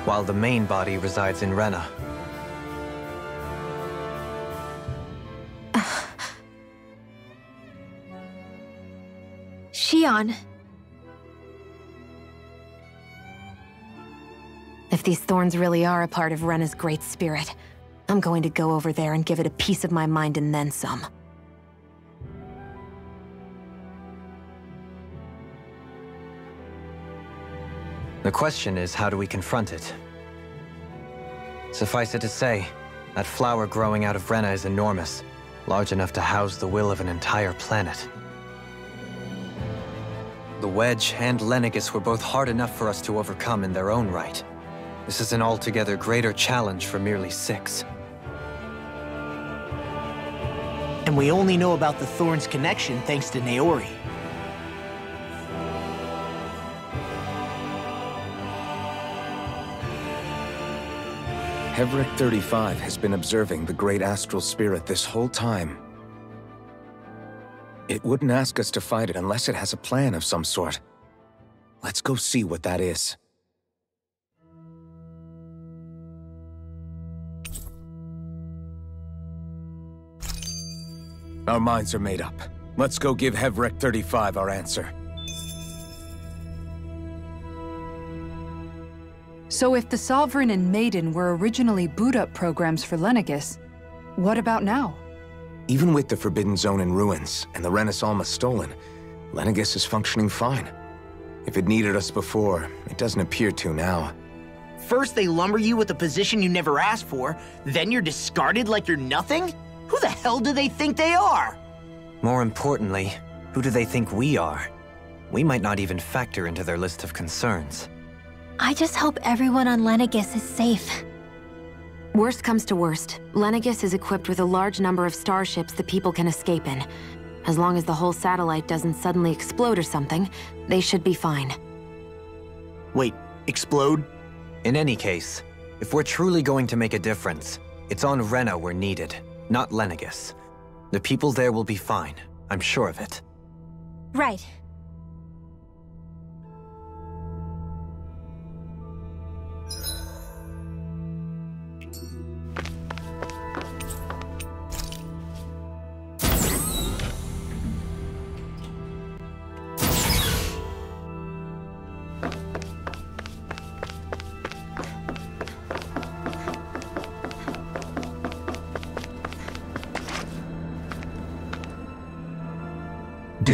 While the main body resides in Rena. Xion. If these thorns really are a part of Rena's great spirit, I'm going to go over there and give it a piece of my mind and then some. The question is, how do we confront it? Suffice it to say, that flower growing out of Rena is enormous, large enough to house the will of an entire planet. The Wedge and Lenegis were both hard enough for us to overcome in their own right. This is an altogether greater challenge for merely 6. And we only know about the Thorns connection thanks to Naori. Hevric 35 has been observing the Great Astral Spirit this whole time. It wouldn't ask us to fight it unless it has a plan of some sort. Let's go see what that is. Our minds are made up. Let's go give Hevric 35 our answer. So if the Sovereign and Maiden were originally boot-up programs for Lenegis, what about now? Even with the Forbidden Zone in ruins and the Renis almost stolen, Lenegis is functioning fine. If it needed us before, it doesn't appear to now. First they lumber you with a position you never asked for, then you're discarded like you're nothing? Who the hell do they think they are? More importantly, who do they think we are? We might not even factor into their list of concerns. I just hope everyone on Lenegis is safe. Worst comes to worst, Lenegis is equipped with a large number of starships the people can escape in. As long as the whole satellite doesn't suddenly explode or something, they should be fine. Wait, explode? In any case, if we're truly going to make a difference, it's on Rena we're needed, not Lenegis. The people there will be fine, I'm sure of it. Right.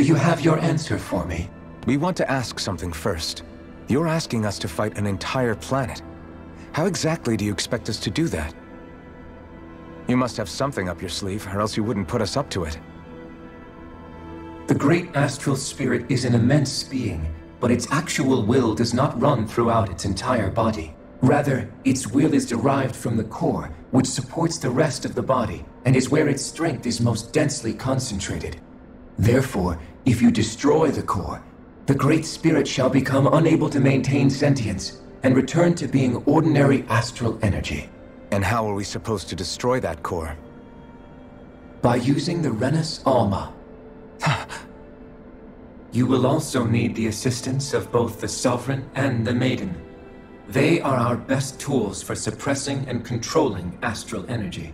you have your answer for me? We want to ask something first. You're asking us to fight an entire planet. How exactly do you expect us to do that? You must have something up your sleeve, or else you wouldn't put us up to it. The great astral spirit is an immense being, but its actual will does not run throughout its entire body. Rather, its will is derived from the core, which supports the rest of the body, and is where its strength is most densely concentrated. Therefore, if you destroy the core, the Great Spirit shall become unable to maintain sentience, and return to being ordinary astral energy. And how are we supposed to destroy that core? By using the Renus Alma. You will also need the assistance of both the Sovereign and the Maiden. They are our best tools for suppressing and controlling astral energy.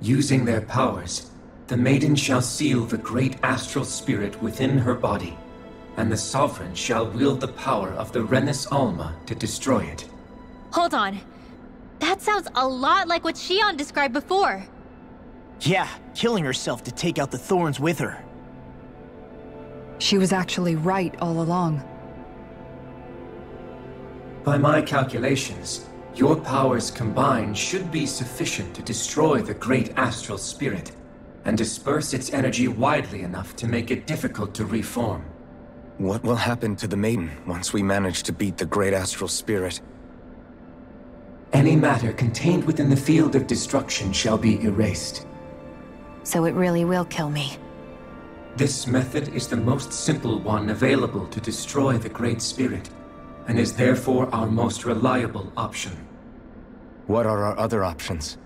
Using their powers, the Maiden shall seal the great astral spirit within her body, and the Sovereign shall wield the power of the Renus Alma to destroy it. Hold on. That sounds a lot like what Shion described before. Yeah, killing herself to take out the thorns with her. She was actually right all along. By my calculations, your powers combined should be sufficient to destroy the great astral spirit, and disperse its energy widely enough to make it difficult to reform. What will happen to the Maiden once we manage to beat the great astral spirit? Any matter contained within the field of destruction shall be erased. So it really will kill me. This method is the most simple one available to destroy the Great Spirit, and is therefore our most reliable option. What are our other options?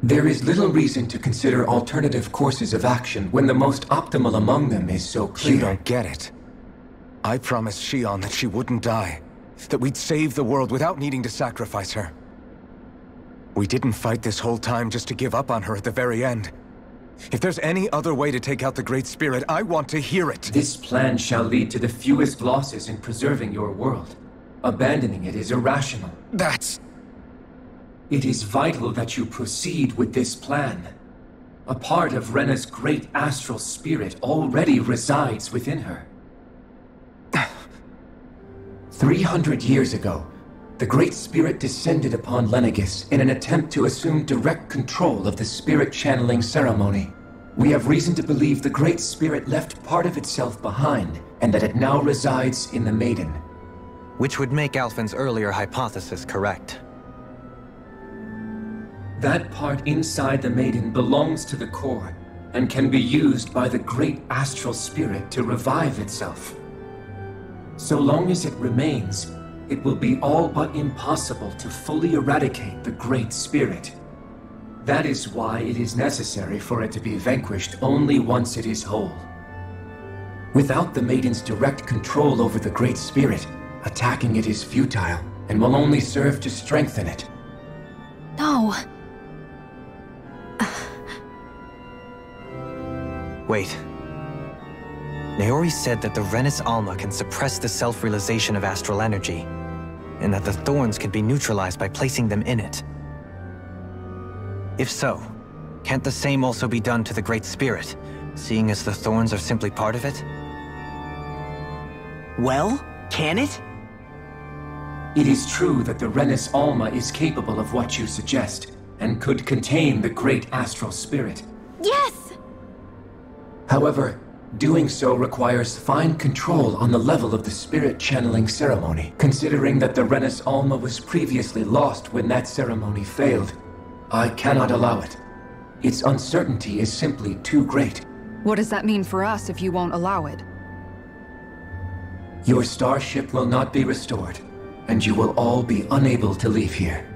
There is little reason to consider alternative courses of action when the most optimal among them is so clear. You don't get it. I promised Shion that she wouldn't die, that we'd save the world without needing to sacrifice her. We didn't fight this whole time just to give up on her at the very end. If there's any other way to take out the Great Spirit, I want to hear it. This plan shall lead to the fewest losses in preserving your world. Abandoning it is irrational. It is vital that you proceed with this plan. A part of Rena's great astral spirit already resides within her. 300 years ago, the Great Spirit descended upon Lenegis in an attempt to assume direct control of the spirit channeling ceremony. We have reason to believe the Great Spirit left part of itself behind, and that it now resides in the Maiden. Which would make Alphen's earlier hypothesis correct. That part inside the Maiden belongs to the core, and can be used by the great astral spirit to revive itself. So long as it remains, it will be all but impossible to fully eradicate the Great Spirit. That is why it is necessary for it to be vanquished only once it is whole. Without the Maiden's direct control over the Great Spirit, attacking it is futile, and will only serve to strengthen it. No. Wait. Naori said that the Renus Alma can suppress the self-realization of astral energy, and that the thorns can be neutralized by placing them in it. If so, can't the same also be done to the Great Spirit, seeing as the thorns are simply part of it? Well, can it? It is true that the Renus Alma is capable of what you suggest, and could contain the great astral spirit. Yes! However, doing so requires fine control on the level of the spirit channeling ceremony, considering that the Renus Alma was previously lost when that ceremony failed. I cannot allow it. Its uncertainty is simply too great. What does that mean for us if you won't allow it? Your starship will not be restored, and you will all be unable to leave here.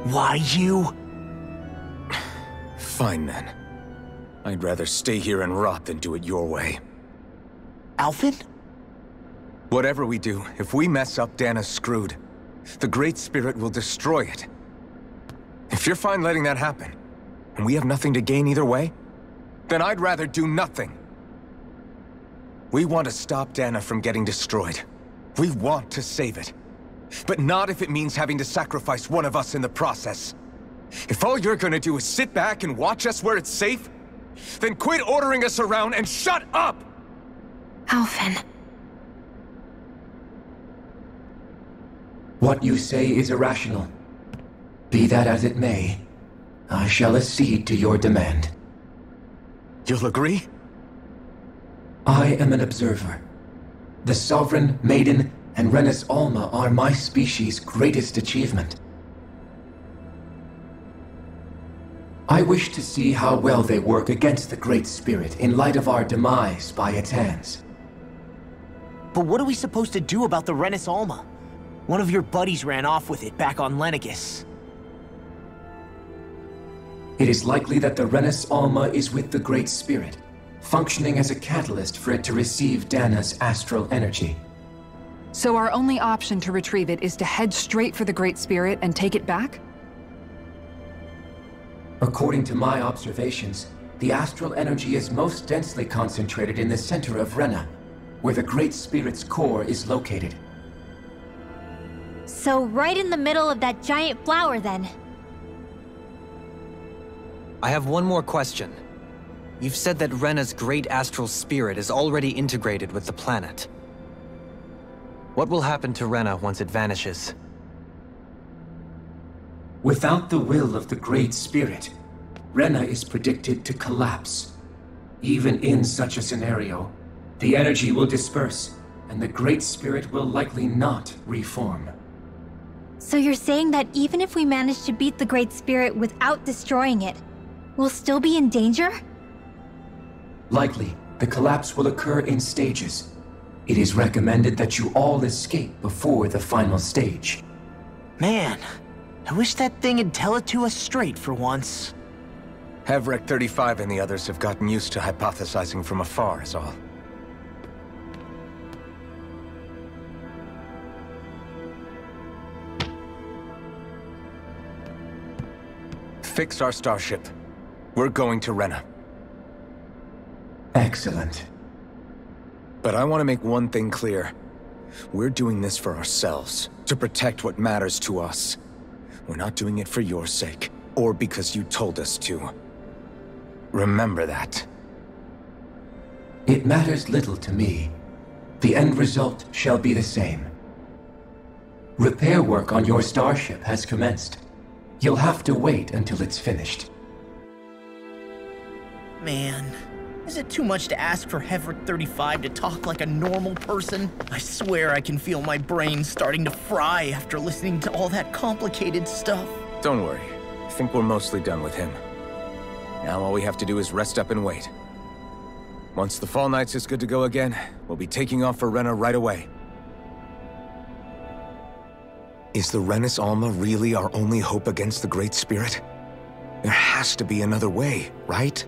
Why you? Fine then. I'd rather stay here and rot than do it your way. Alphen? Whatever we do, if we mess up, Dana's screwed. The Great Spirit will destroy it. If you're fine letting that happen, and we have nothing to gain either way, then I'd rather do nothing. We want to stop Dana from getting destroyed. We want to save it. But not if it means having to sacrifice one of us in the process. If all you're gonna do is sit back and watch us where it's safe, Then quit ordering us around and shut up! Alphen. What you say is irrational. Be that as it may, I shall accede to your demand. You'll agree? I am an observer. The Sovereign, Maiden, and Rena's Alma are my species' greatest achievement. I wish to see how well they work against the Great Spirit in light of our demise by its hands. But what are we supposed to do about the Renis Alma? One of your buddies ran off with it back on Lenegis. It is likely that the Renis Alma is with the Great Spirit, functioning as a catalyst for it to receive Dana's astral energy. So our only option to retrieve it is to head straight for the Great Spirit and take it back? According to my observations, the astral energy is most densely concentrated in the center of Rena, where the Great Spirit's core is located. So right in the middle of that giant flower, then. I have one more question. You've said that Rena's great astral spirit is already integrated with the planet. What will happen to Rena once it vanishes? Without the will of the Great Spirit, Rena is predicted to collapse. Even in such a scenario, the energy will disperse, and the Great Spirit will likely not reform. So you're saying that even if we manage to beat the Great Spirit without destroying it, we'll still be in danger? Likely, the collapse will occur in stages. It is recommended that you all escape before the final stage. Man, I wish that thing would tell it to us straight for once. Hevrek 35 and the others have gotten used to hypothesizing from afar, is all. Fix our starship. We're going to Rena. Excellent. But I want to make one thing clear. We're doing this for ourselves, to protect what matters to us. We're not doing it for your sake, or because you told us to. Remember that. It matters little to me. The end result shall be the same. Repair work on your starship has commenced. You'll have to wait until it's finished. Man, is it too much to ask for Hevrek 35 to talk like a normal person? I swear I can feel my brain starting to fry after listening to all that complicated stuff. Don't worry. I think we're mostly done with him. Now all we have to do is rest up and wait. Once the Fall Knights is good to go again, we'll be taking off for Rena right away. Is the Renis Alma really our only hope against the Great Spirit? There has to be another way, right?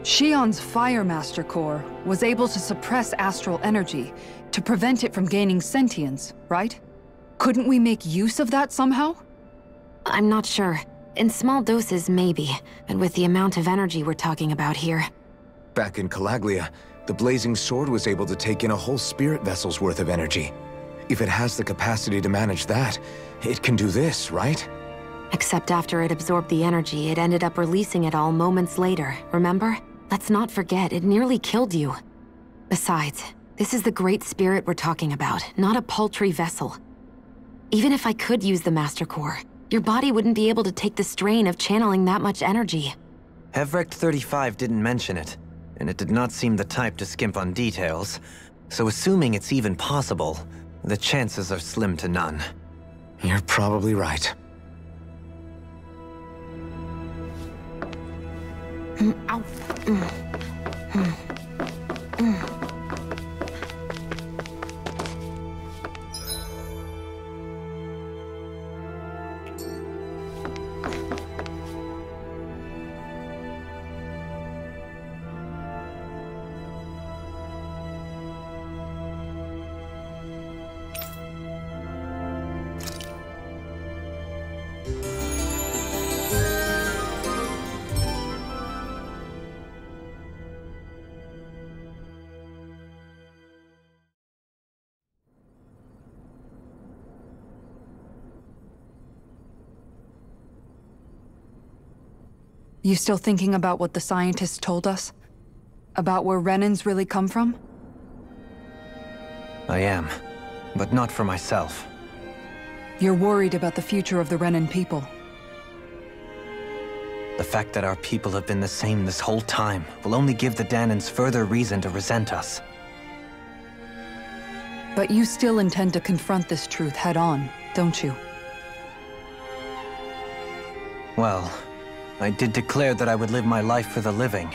Shion's Fire Master Core was able to suppress astral energy to prevent it from gaining sentience, right? Couldn't we make use of that somehow? I'm not sure. In small doses, maybe, but with the amount of energy we're talking about here. Back in Calaglia, the Blazing Sword was able to take in a whole spirit vessel's worth of energy. If it has the capacity to manage that, it can do this, right? Except after it absorbed the energy, it ended up releasing it all moments later, remember? Let's not forget, it nearly killed you. Besides, this is the Great Spirit we're talking about, not a paltry vessel. Even if I could use the Master Core, your body wouldn't be able to take the strain of channeling that much energy. Hevrek 35 didn't mention it, and it did not seem the type to skimp on details. So assuming it's even possible, the chances are slim to none. You're probably right. Ow. You still thinking about what the scientists told us? About where Renans really come from? I am, but not for myself. You're worried about the future of the Renan people. The fact that our people have been the same this whole time will only give the Danans further reason to resent us. But you still intend to confront this truth head-on, don't you? Well, I did declare that I would live my life for the living,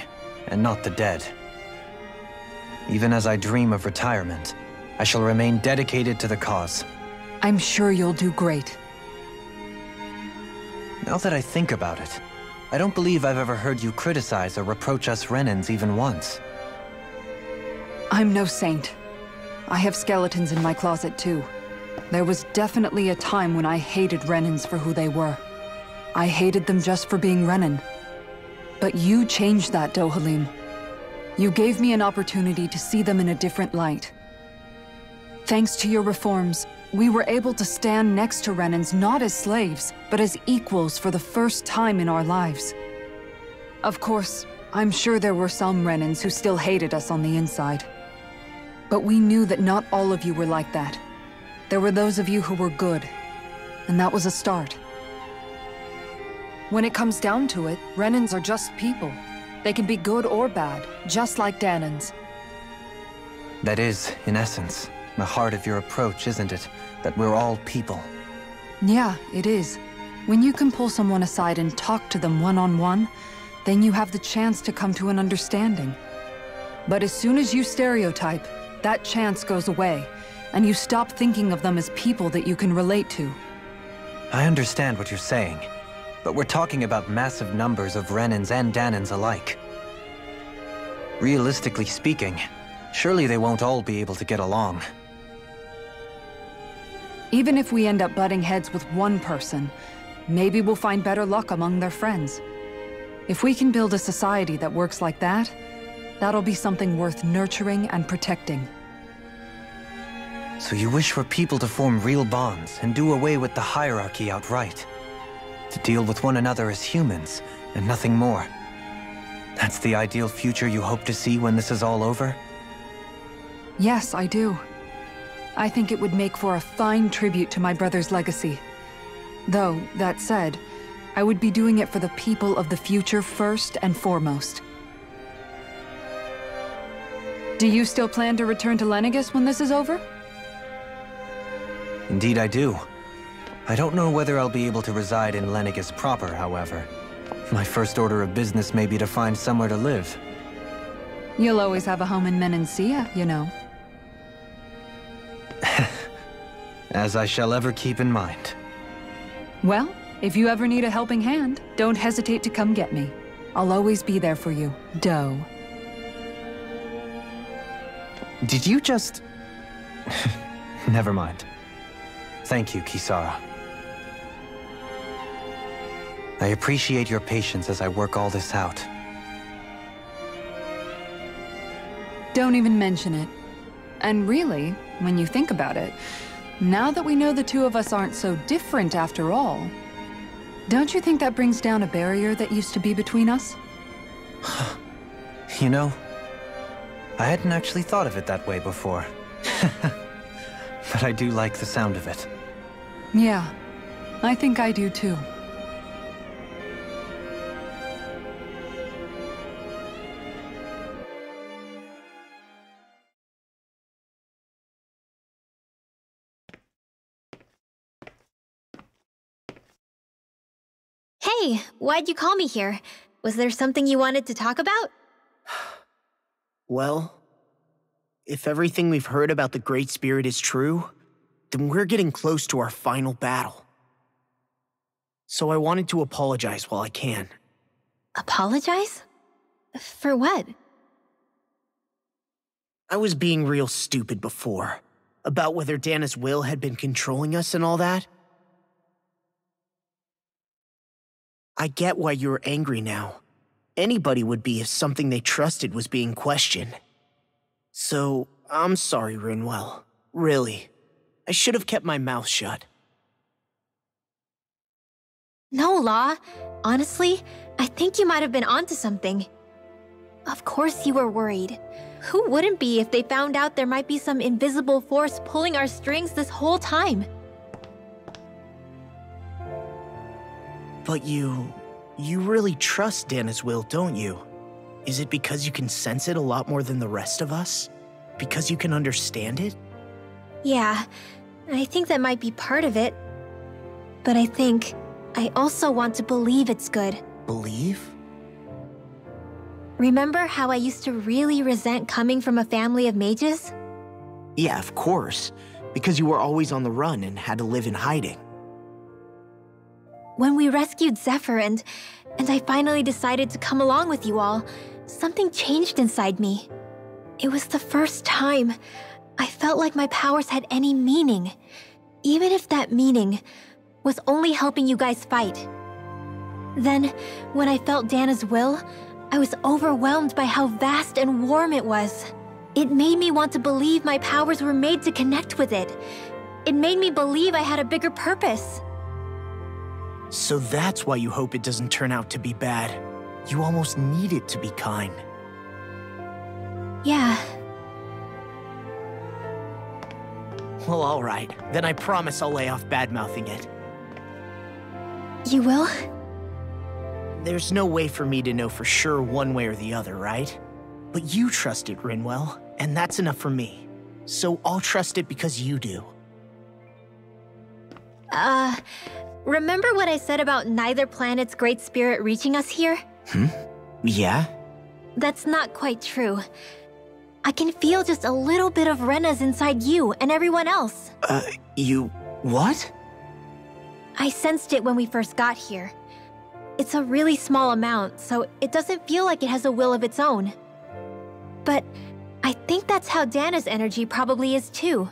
and not the dead. Even as I dream of retirement, I shall remain dedicated to the cause. I'm sure you'll do great. Now that I think about it, I don't believe I've ever heard you criticize or reproach us Renans even once. I'm no saint. I have skeletons in my closet too. There was definitely a time when I hated Renans for who they were. I hated them just for being Renan. But you changed that, Dohalim. You gave me an opportunity to see them in a different light. Thanks to your reforms, we were able to stand next to Renans not as slaves, but as equals for the first time in our lives. Of course, I'm sure there were some Renans who still hated us on the inside. But we knew that not all of you were like that. There were those of you who were good, and that was a start. When it comes down to it, Renans are just people. They can be good or bad, just like Danans. That is, in essence, the heart of your approach, isn't it? That we're all people. Yeah, it is. When you can pull someone aside and talk to them one-on-one, then you have the chance to come to an understanding. But as soon as you stereotype, that chance goes away, and you stop thinking of them as people that you can relate to. I understand what you're saying, but we're talking about massive numbers of Renans and Danans alike. Realistically speaking, surely they won't all be able to get along. Even if we end up butting heads with one person, maybe we'll find better luck among their friends. If we can build a society that works like that, that'll be something worth nurturing and protecting. So you wish for people to form real bonds and do away with the hierarchy outright? To deal with one another as humans, and nothing more? That's the ideal future you hope to see when this is all over? Yes, I do. I think it would make for a fine tribute to my brother's legacy. Though, that said, I would be doing it for the people of the future first and foremost. Do you still plan to return to Lenegis when this is over? Indeed I do. I don't know whether I'll be able to reside in Lenegis proper, however. My first order of business may be to find somewhere to live. You'll always have a home in Menancia, you know. As I shall ever keep in mind. Well, if you ever need a helping hand, don't hesitate to come get me. I'll always be there for you, Doe. Did you just... Never mind. Thank you, Kisara. I appreciate your patience as I work all this out. Don't even mention it. And really, when you think about it, now that we know the two of us aren't so different after all, don't you think that brings down a barrier that used to be between us? You know, I hadn't actually thought of it that way before. But I do like the sound of it. Yeah, I think I do too. Hey, why'd you call me here? Was there something you wanted to talk about? Well, if everything we've heard about the Great Spirit is true, then we're getting close to our final battle. So I wanted to apologize while I can. Apologize? For what? I was being real stupid before, about whether Dana's will had been controlling us and all that. I get why you're angry now. Anybody would be if something they trusted was being questioned. So, I'm sorry, Rinwell. Really. I should have kept my mouth shut. No, Law. Honestly, I think you might have been onto something. Of course you were worried. Who wouldn't be if they found out there might be some invisible force pulling our strings this whole time? But you really trust Dana's will, don't you? Is it because you can sense it a lot more than the rest of us? Because you can understand it? Yeah, I think that might be part of it. But I also want to believe it's good. Believe? Remember how I used to really resent coming from a family of mages? Yeah, of course. Because you were always on the run and had to live in hiding. When we rescued Zephyr and I finally decided to come along with you all, something changed inside me. It was the first time I felt like my powers had any meaning, even if that meaning was only helping you guys fight. Then, when I felt Dana's will, I was overwhelmed by how vast and warm it was. It made me want to believe my powers were made to connect with it. It made me believe I had a bigger purpose. So that's why you hope it doesn't turn out to be bad. You almost need it to be kind. Yeah. Well, all right. Then I promise I'll lay off bad-mouthing it. You will? There's no way for me to know for sure one way or the other, right? But you trust it, Rinwell, and that's enough for me. So I'll trust it because you do. Remember what I said about neither planet's great spirit reaching us here? Yeah? That's not quite true. I can feel just a little bit of Rena's inside you and everyone else. You... what? I sensed it when we first got here. It's a really small amount, so it doesn't feel like it has a will of its own. But I think that's how Dana's energy probably is too.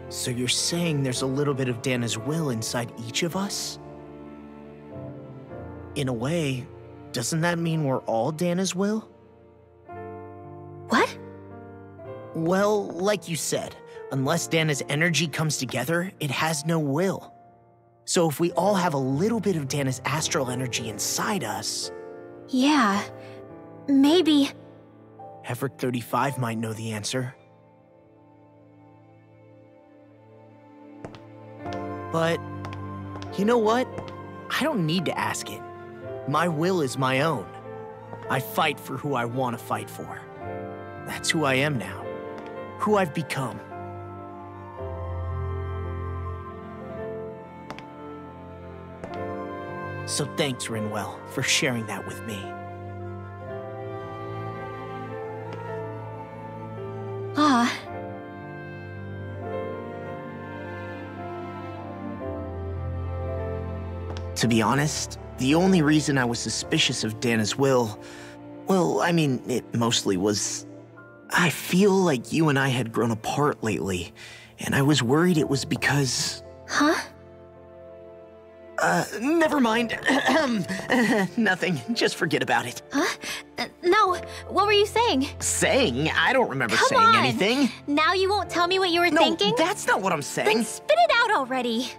So you're saying there's a little bit of Dana's will inside each of us? In a way, doesn't that mean we're all Dana's will? What? Well, like you said, unless Dana's energy comes together, it has no will. So if we all have a little bit of Dana's astral energy inside us... Yeah, maybe... Hefric 35 might know the answer. But, you know what? I don't need to ask it. My will is my own. I fight for who I want to fight for. That's who I am now. Who I've become. So thanks, Rinwell, for sharing that with me. To be honest, the only reason I was suspicious of Dana's will, well, I mean, it mostly was... I feel like you and I had grown apart lately, and I was worried it was because... Huh? Never mind. Nothing. Just forget about it. Huh? No, what were you saying? Saying? I don't remember Come saying on. anything. Now you won't tell me what you were thinking? No, that's not what I'm saying. Then spit it out already.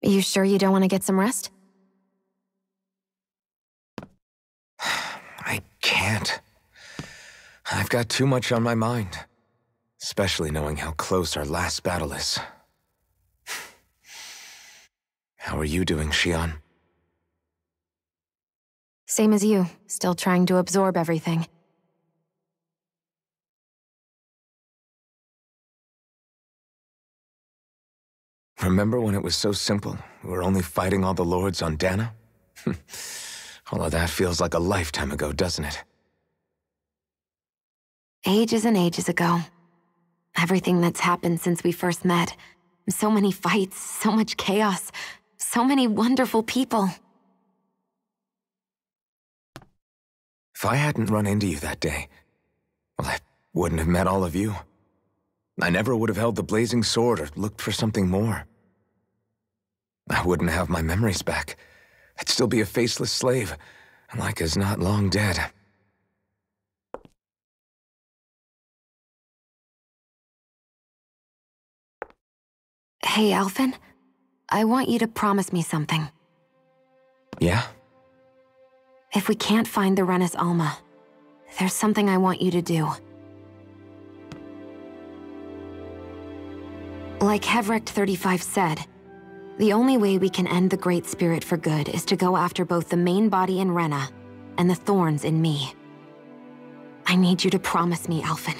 You sure you don't want to get some rest? I can't. I've got too much on my mind. Especially knowing how close our last battle is. How are you doing, Xion? Same as you, still trying to absorb everything. Remember when it was so simple? We were only fighting all the lords on Dana? All of that feels like a lifetime ago, doesn't it? Ages and ages ago. Everything that's happened since we first met. So many fights, so much chaos, so many wonderful people. If I hadn't run into you that day, well, wouldn't have met all of you. I never would have held the blazing sword or looked for something more. I wouldn't have my memories back. I'd still be a faceless slave, like as not long dead. Hey, Alphen. I want you to promise me something. Yeah? If we can't find the Rena's Alma, there's something I want you to do. Like Hevrect 35 said, the only way we can end the Great Spirit for good is to go after both the main body in Rena and the thorns in me. I need you to promise me, Alphen,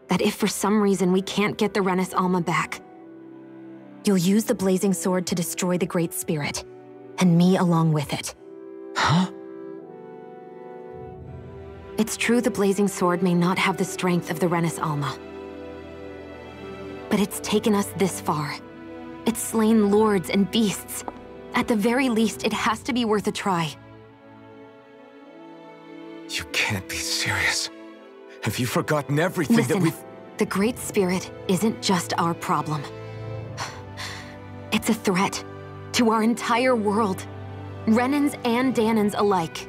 that if for some reason we can't get the Rena's Alma back, you'll use the blazing sword to destroy the Great Spirit, and me along with it. Huh? It's true the blazing sword may not have the strength of the Rena's Alma, but it's taken us this far. It's slain lords and beasts. At the very least, it has to be worth a try. You can't be serious. Have you forgotten everything Listen, that we've... The Great Spirit isn't just our problem. It's a threat to our entire world. Renans and Danans alike.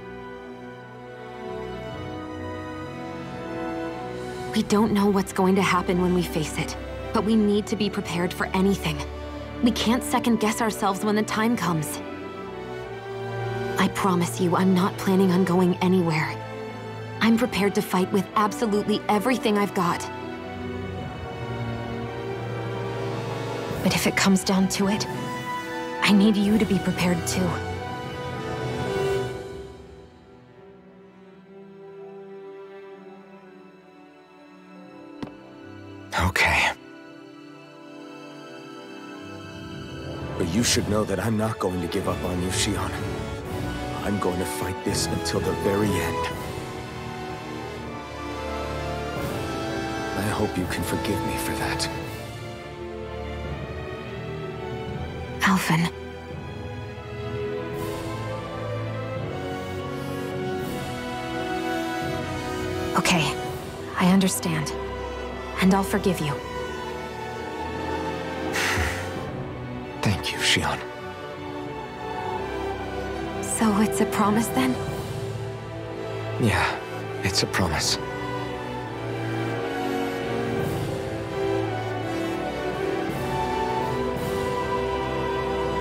We don't know what's going to happen when we face it, but we need to be prepared for anything. We can't second-guess ourselves when the time comes. I promise you, I'm not planning on going anywhere. I'm prepared to fight with absolutely everything I've got. But if it comes down to it, I need you to be prepared too. Okay. But you should know that I'm not going to give up on you, Shion. I'm going to fight this until the very end. I hope you can forgive me for that. Alphen. Okay, I understand. And I'll forgive you. Thank you, Shion. So it's a promise then? Yeah, it's a promise.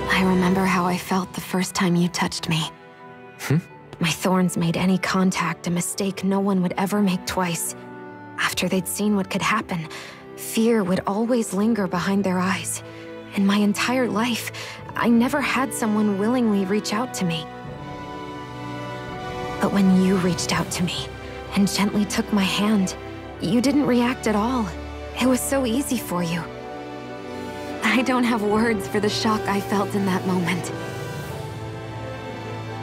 I remember how I felt the first time you touched me. My thorns made any contact a mistake no one would ever make twice. After they'd seen what could happen, fear would always linger behind their eyes. In my entire life, I never had someone willingly reach out to me. But when you reached out to me and gently took my hand, you didn't react at all. It was so easy for you. I don't have words for the shock I felt in that moment.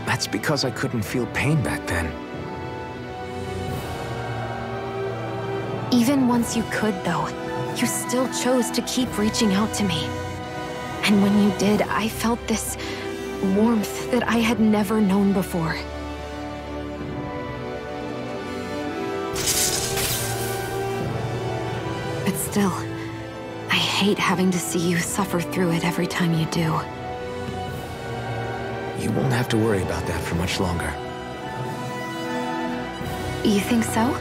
That's because I couldn't feel pain back then. Even once you could, though, you still chose to keep reaching out to me. And when you did, I felt this warmth that I had never known before. But still, I hate having to see you suffer through it every time you do. You won't have to worry about that for much longer. You think so?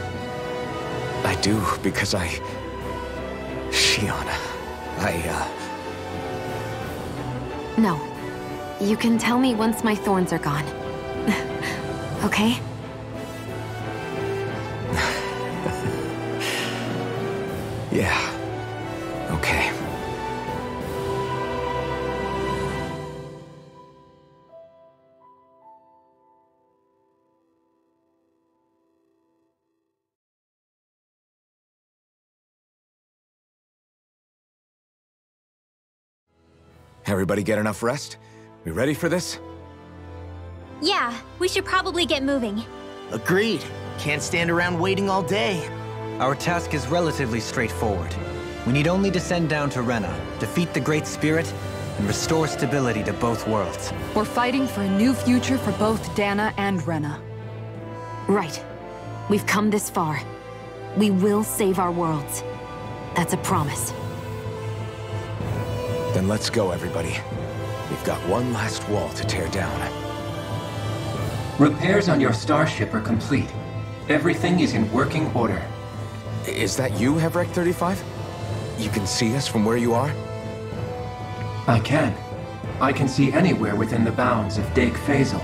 I do, because Shion, No. You can tell me once my thorns are gone. Okay? Yeah. Okay. Everybody get enough rest? We ready for this? Yeah, we should probably get moving. Agreed. Can't stand around waiting all day. Our task is relatively straightforward. We need only descend down to Rena, defeat the Great Spirit, and restore stability to both worlds. We're fighting for a new future for both Dana and Rena. Right. We've come this far. We will save our worlds. That's a promise. Then let's go, everybody. We've got one last wall to tear down. Repairs on your starship are complete. Everything is in working order. Is that you, Hevrek 35? You can see us from where you are? I can. I can see anywhere within the bounds of Dig Faisal.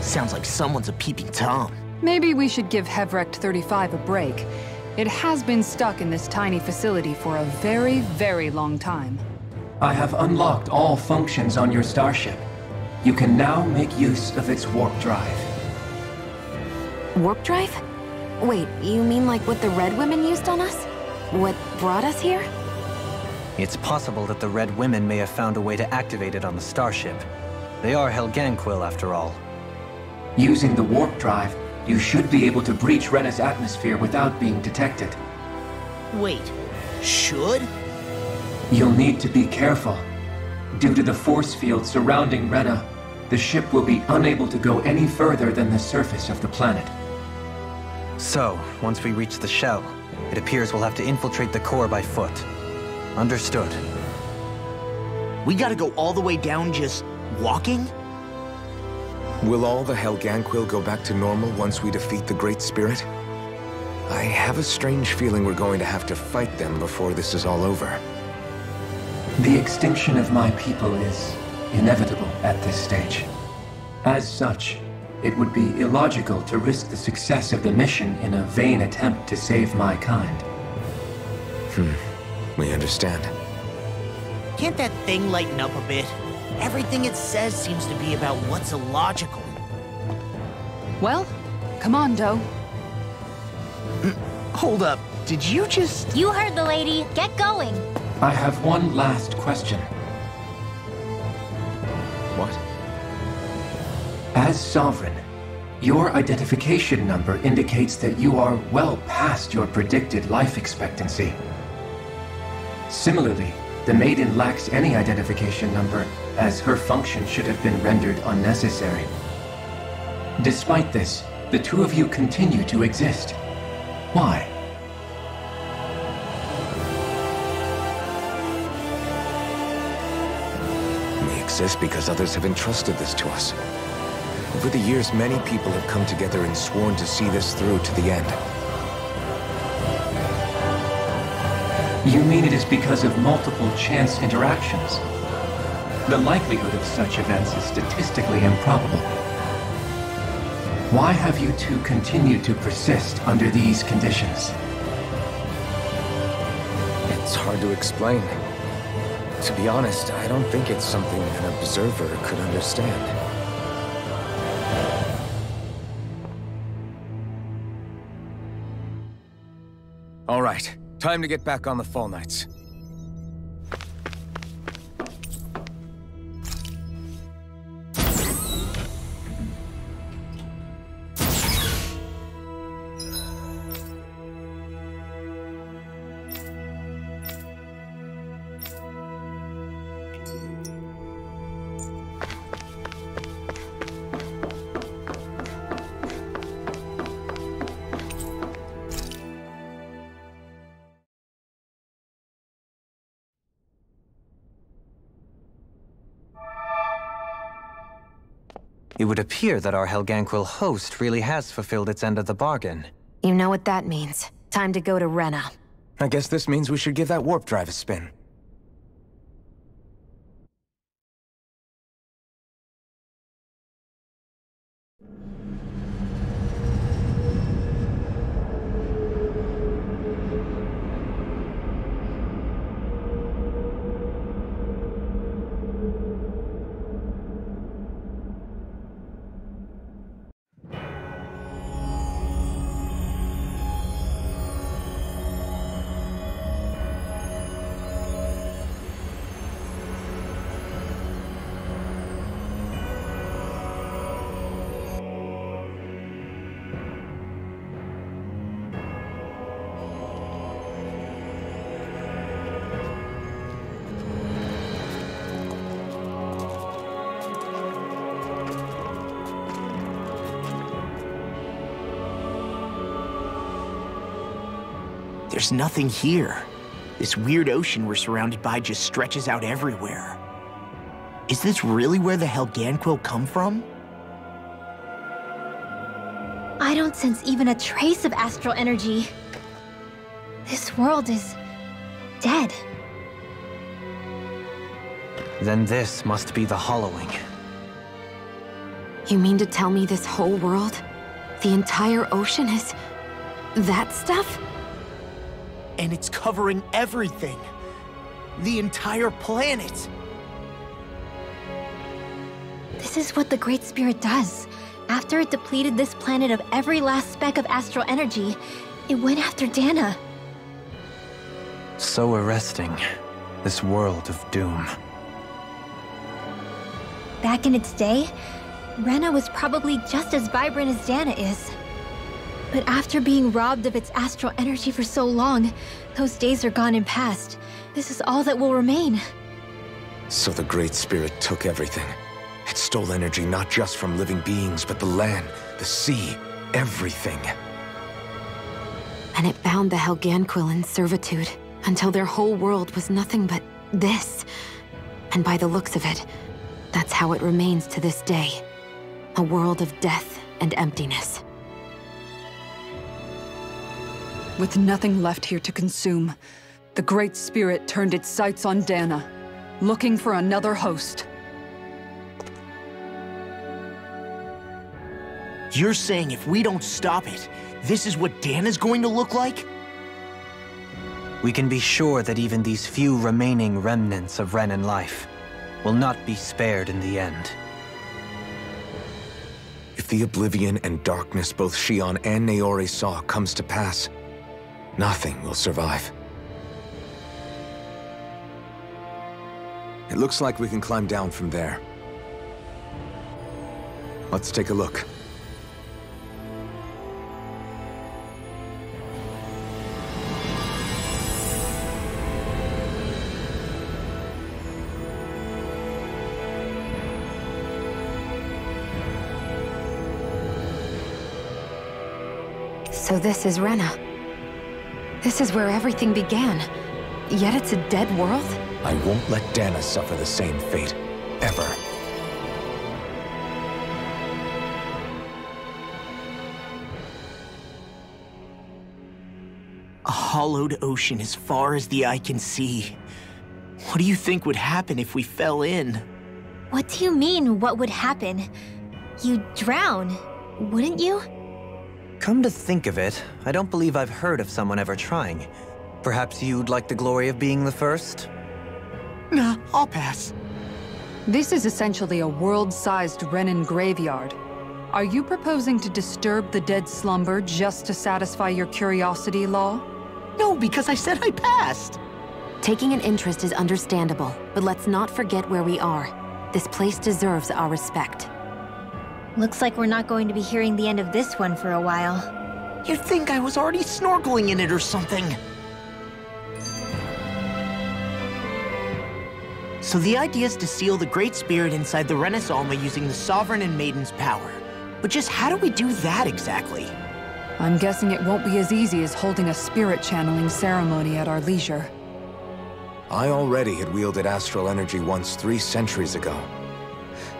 Sounds like someone's a peeping Tom. Maybe we should give Hevrek 35 a break. It has been stuck in this tiny facility for a very, very long time. I have unlocked all functions on your starship. You can now make use of its warp drive. Warp drive? Wait, you mean like what the Red Women used on us? What brought us here? It's possible that the Red Women may have found a way to activate it on the starship. They are Helganquil, after all. Using the warp drive, you should be able to breach Rena's atmosphere without being detected. Wait, should? You'll need to be careful. Due to the force field surrounding Rena, the ship will be unable to go any further than the surface of the planet. So, once we reach the shell, it appears we'll have to infiltrate the core by foot. Understood. We gotta go all the way down just walking? Will all the Helganquil go back to normal once we defeat the Great Spirit? I have a strange feeling we're going to have to fight them before this is all over. The extinction of my people is inevitable at this stage. As such, it would be illogical to risk the success of the mission in a vain attempt to save my kind. We understand. Can't that thing lighten up a bit? Everything it says seems to be about what's illogical. Well, come on, Doe. Hold up, did you just... You heard the lady. Get going. I have one last question. What? As Sovereign, your identification number indicates that you are well past your predicted life expectancy. Similarly, the Maiden lacks any identification number, as her function should have been rendered unnecessary. Despite this, the two of you continue to exist. Why? We exist because others have entrusted this to us. Over the years, many people have come together and sworn to see this through to the end. You mean it is because of multiple chance interactions? The likelihood of such events is statistically improbable. Why have you two continued to persist under these conditions? It's hard to explain. To be honest, I don't think it's something an observer could understand. All right, time to get back on the Fall Knights. It would appear that our Helganquil host really has fulfilled its end of the bargain. You know what that means. Time to go to Rena. I guess this means we should give that warp drive a spin. there's nothing here. This weird ocean we're surrounded by just stretches out everywhere. Is this really where the Helganquil come from? I don't sense even a trace of astral energy. This world is dead. Then this must be the hollowing. You mean to tell me this whole world, the entire ocean is that stuff? And it's covering everything. The entire planet. This is what the Great Spirit does. After it depleted this planet of every last speck of astral energy, it went after Dana. So arresting. This world of doom. Back in its day, Rena was probably just as vibrant as Dana is. But after being robbed of its astral energy for so long, those days are gone and past. This is all that will remain. So the Great Spirit took everything. It stole energy not just from living beings, but the land, the sea, everything. And it bound the Helganquil in servitude, until their whole world was nothing but this. And by the looks of it, that's how it remains to this day. A world of death and emptiness. With nothing left here to consume, the Great Spirit turned its sights on Dana, looking for another host. You're saying if we don't stop it, this is what Dana's going to look like? We can be sure that even these few remaining remnants of Renan life will not be spared in the end. If the oblivion and darkness both Shion and Naori saw comes to pass, nothing will survive. It looks like we can climb down from there. Let's take a look. So this is Rena. This is where everything began. Yet it's a dead world? I won't let Dana suffer the same fate, ever. A hollowed ocean as far as the eye can see. What do you think would happen if we fell in? What do you mean, what would happen? You'd drown, wouldn't you? Come to think of it, I don't believe I've heard of someone ever trying. Perhaps you'd like the glory of being the first? Nah, I'll pass. This is essentially a world-sized Renan graveyard. Are you proposing to disturb the dead slumber just to satisfy your curiosity, Law? No, because I said I passed. Taking an interest is understandable, but let's not forget where we are. This place deserves our respect. Looks like we're not going to be hearing the end of this one for a while. You'd think I was already snorkeling in it or something. So the idea is to seal the Great Spirit inside the Renas Alma using the Sovereign and Maiden's power. But just how do we do that exactly? I'm guessing it won't be as easy as holding a spirit channeling ceremony at our leisure. I already had wielded astral energy once 3 centuries ago.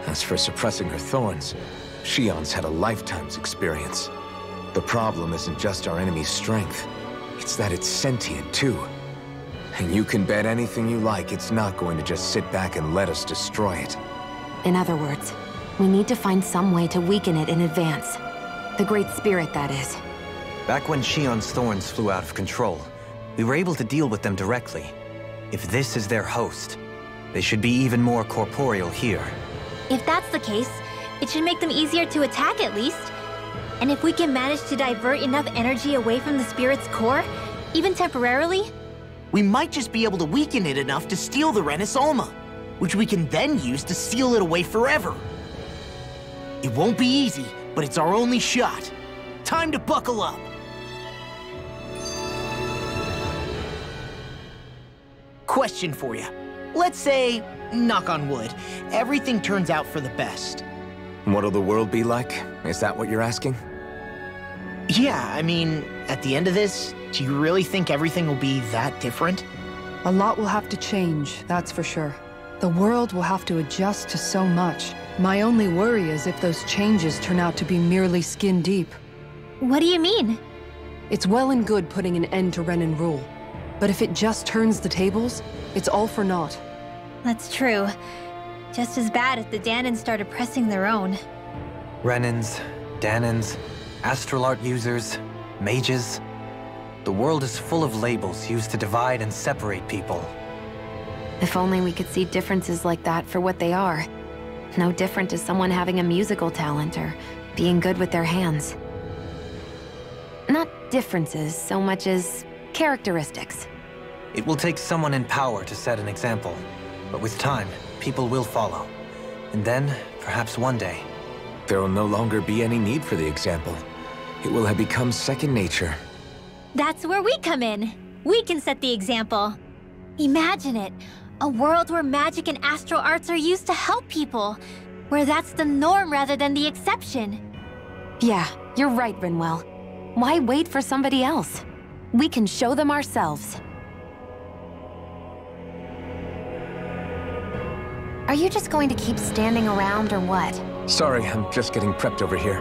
As for suppressing her thorns, Shion's had a lifetime's experience. The problem isn't just our enemy's strength, it's that it's sentient too. And you can bet anything you like it's not going to just sit back and let us destroy it. In other words, we need to find some way to weaken it in advance. The Great Spirit, that is. Back when Shion's thorns flew out of control, we were able to deal with them directly. If this is their host, they should be even more corporeal here. If that's the case, it should make them easier to attack at least. And if we can manage to divert enough energy away from the spirit's core, even temporarily, we might just be able to weaken it enough to steal the Renas Alma, which we can then use to seal it away forever. It won't be easy, but it's our only shot. Time to buckle up. Question for you. Let's say, knock on wood, everything turns out for the best. What'll the world be like? Is that what you're asking? Yeah, I mean, at the end of this, do you really think everything will be that different? A lot will have to change, that's for sure. The world will have to adjust to so much. My only worry is if those changes turn out to be merely skin deep. What do you mean? It's well and good putting an end to Renan rule. But if it just turns the tables, it's all for naught. That's true. Just as bad if the Danans start oppressing their own. Renans, Danans, astral art users, mages. The world is full of labels used to divide and separate people. If only we could see differences like that for what they are. No different to someone having a musical talent or being good with their hands. Not differences so much as characteristics. It will take someone in power to set an example, but with time, people will follow. And then, perhaps one day... There will no longer be any need for the example. It will have become second nature. That's where we come in. We can set the example. Imagine it. A world where magic and astral arts are used to help people. Where that's the norm rather than the exception. Yeah, you're right, Rinwell. Why wait for somebody else? We can show them ourselves. Are you just going to keep standing around or what? Sorry, I'm just getting prepped over here.